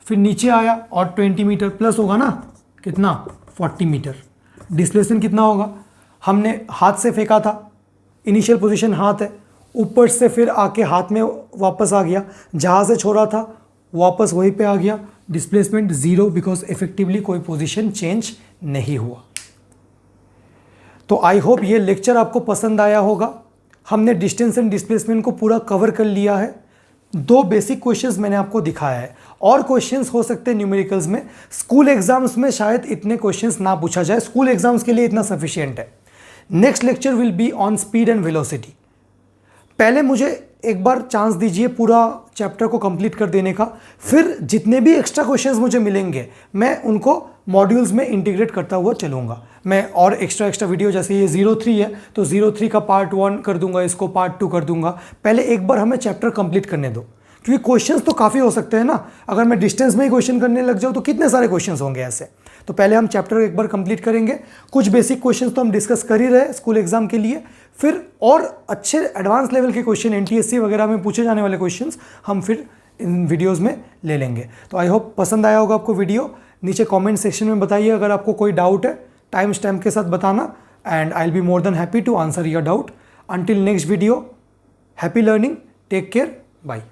फिर नीचे आया और 20 मीटर प्लस होगा ना, कितना? 40 मीटर। डिस्प्लेसमेंट कितना होगा? हमने हाथ से फेंका था, इनिशियल पोजीशन हाथ है, ऊपर से फिर आके हाथ में वापस आ गया, जहाँ से छोड़ा था वापस वहीं पे आ गया। डिस्प्लेसमेंट 0 बिकॉज इफेक्टिवली कोई पोजीशन चेंज नहीं हुआ। तो आई होप ये लेक्चर आपको पसंद आया होगा। हमने डिस्टेंस एंड डिस्प्लेसमेंट को पूरा कवर कर लिया है। 2 बेसिक क्वेश्चंस मैंने आपको दिखाया है, और क्वेश्चंस हो सकते हैं न्यूमेरिकल्स में। स्कूल एग्जाम्स में शायद इतने क्वेश्चंस ना पूछा जाए, स्कूल एग्जाम्स के लिए इतना सफिशिएंट है। Next lecture will be on speed and velocity. पहले मुझे एक बार चांस दीजिए पूरा चैप्टर को कंप्लीट कर देने का, फिर जितने भी एक्स्ट्रा क्वेश्चंस मुझे मिलेंगे मैं उनको मॉड्यूल्स में इंटीग्रेट करता हुआ चलूँगा। मैं और एक्स्ट्रा वीडियो, जैसे ये 03 है तो 03 का पार्ट 1 कर दूंगा, इसको पार्ट 2 कर दूंगा। पहले एक बार हमें चैप्टर कंप्लीट करने दो, क्योंकि क्वेश्चंस तो काफ़ी हो सकते हैं ना। अगर मैं डिस्टेंस में ही क्वेश्चन करने लग जाऊँ तो कितने सारे क्वेश्चंस होंगे ऐसे। तो पहले हम चैप्टर एक बार कंप्लीट करेंगे। कुछ बेसिक क्वेश्चंस तो हम डिस्कस कर ही रहे स्कूल एग्जाम के लिए, फिर और अच्छे एडवांस लेवल के क्वेश्चन, एनटीएससी वगैरह में पूछे जाने वाले क्वेश्चंस हम फिर इन वीडियोज़ में ले लेंगे। तो आई होप पसंद आया होगा आपको वीडियो। नीचे कॉमेंट सेक्शन में बताइए अगर आपको कोई डाउट है, टाइम स्टैम्प के साथ बताना, and I will be more than happy to answer your doubt. Until next video, happy learning, take care, bye.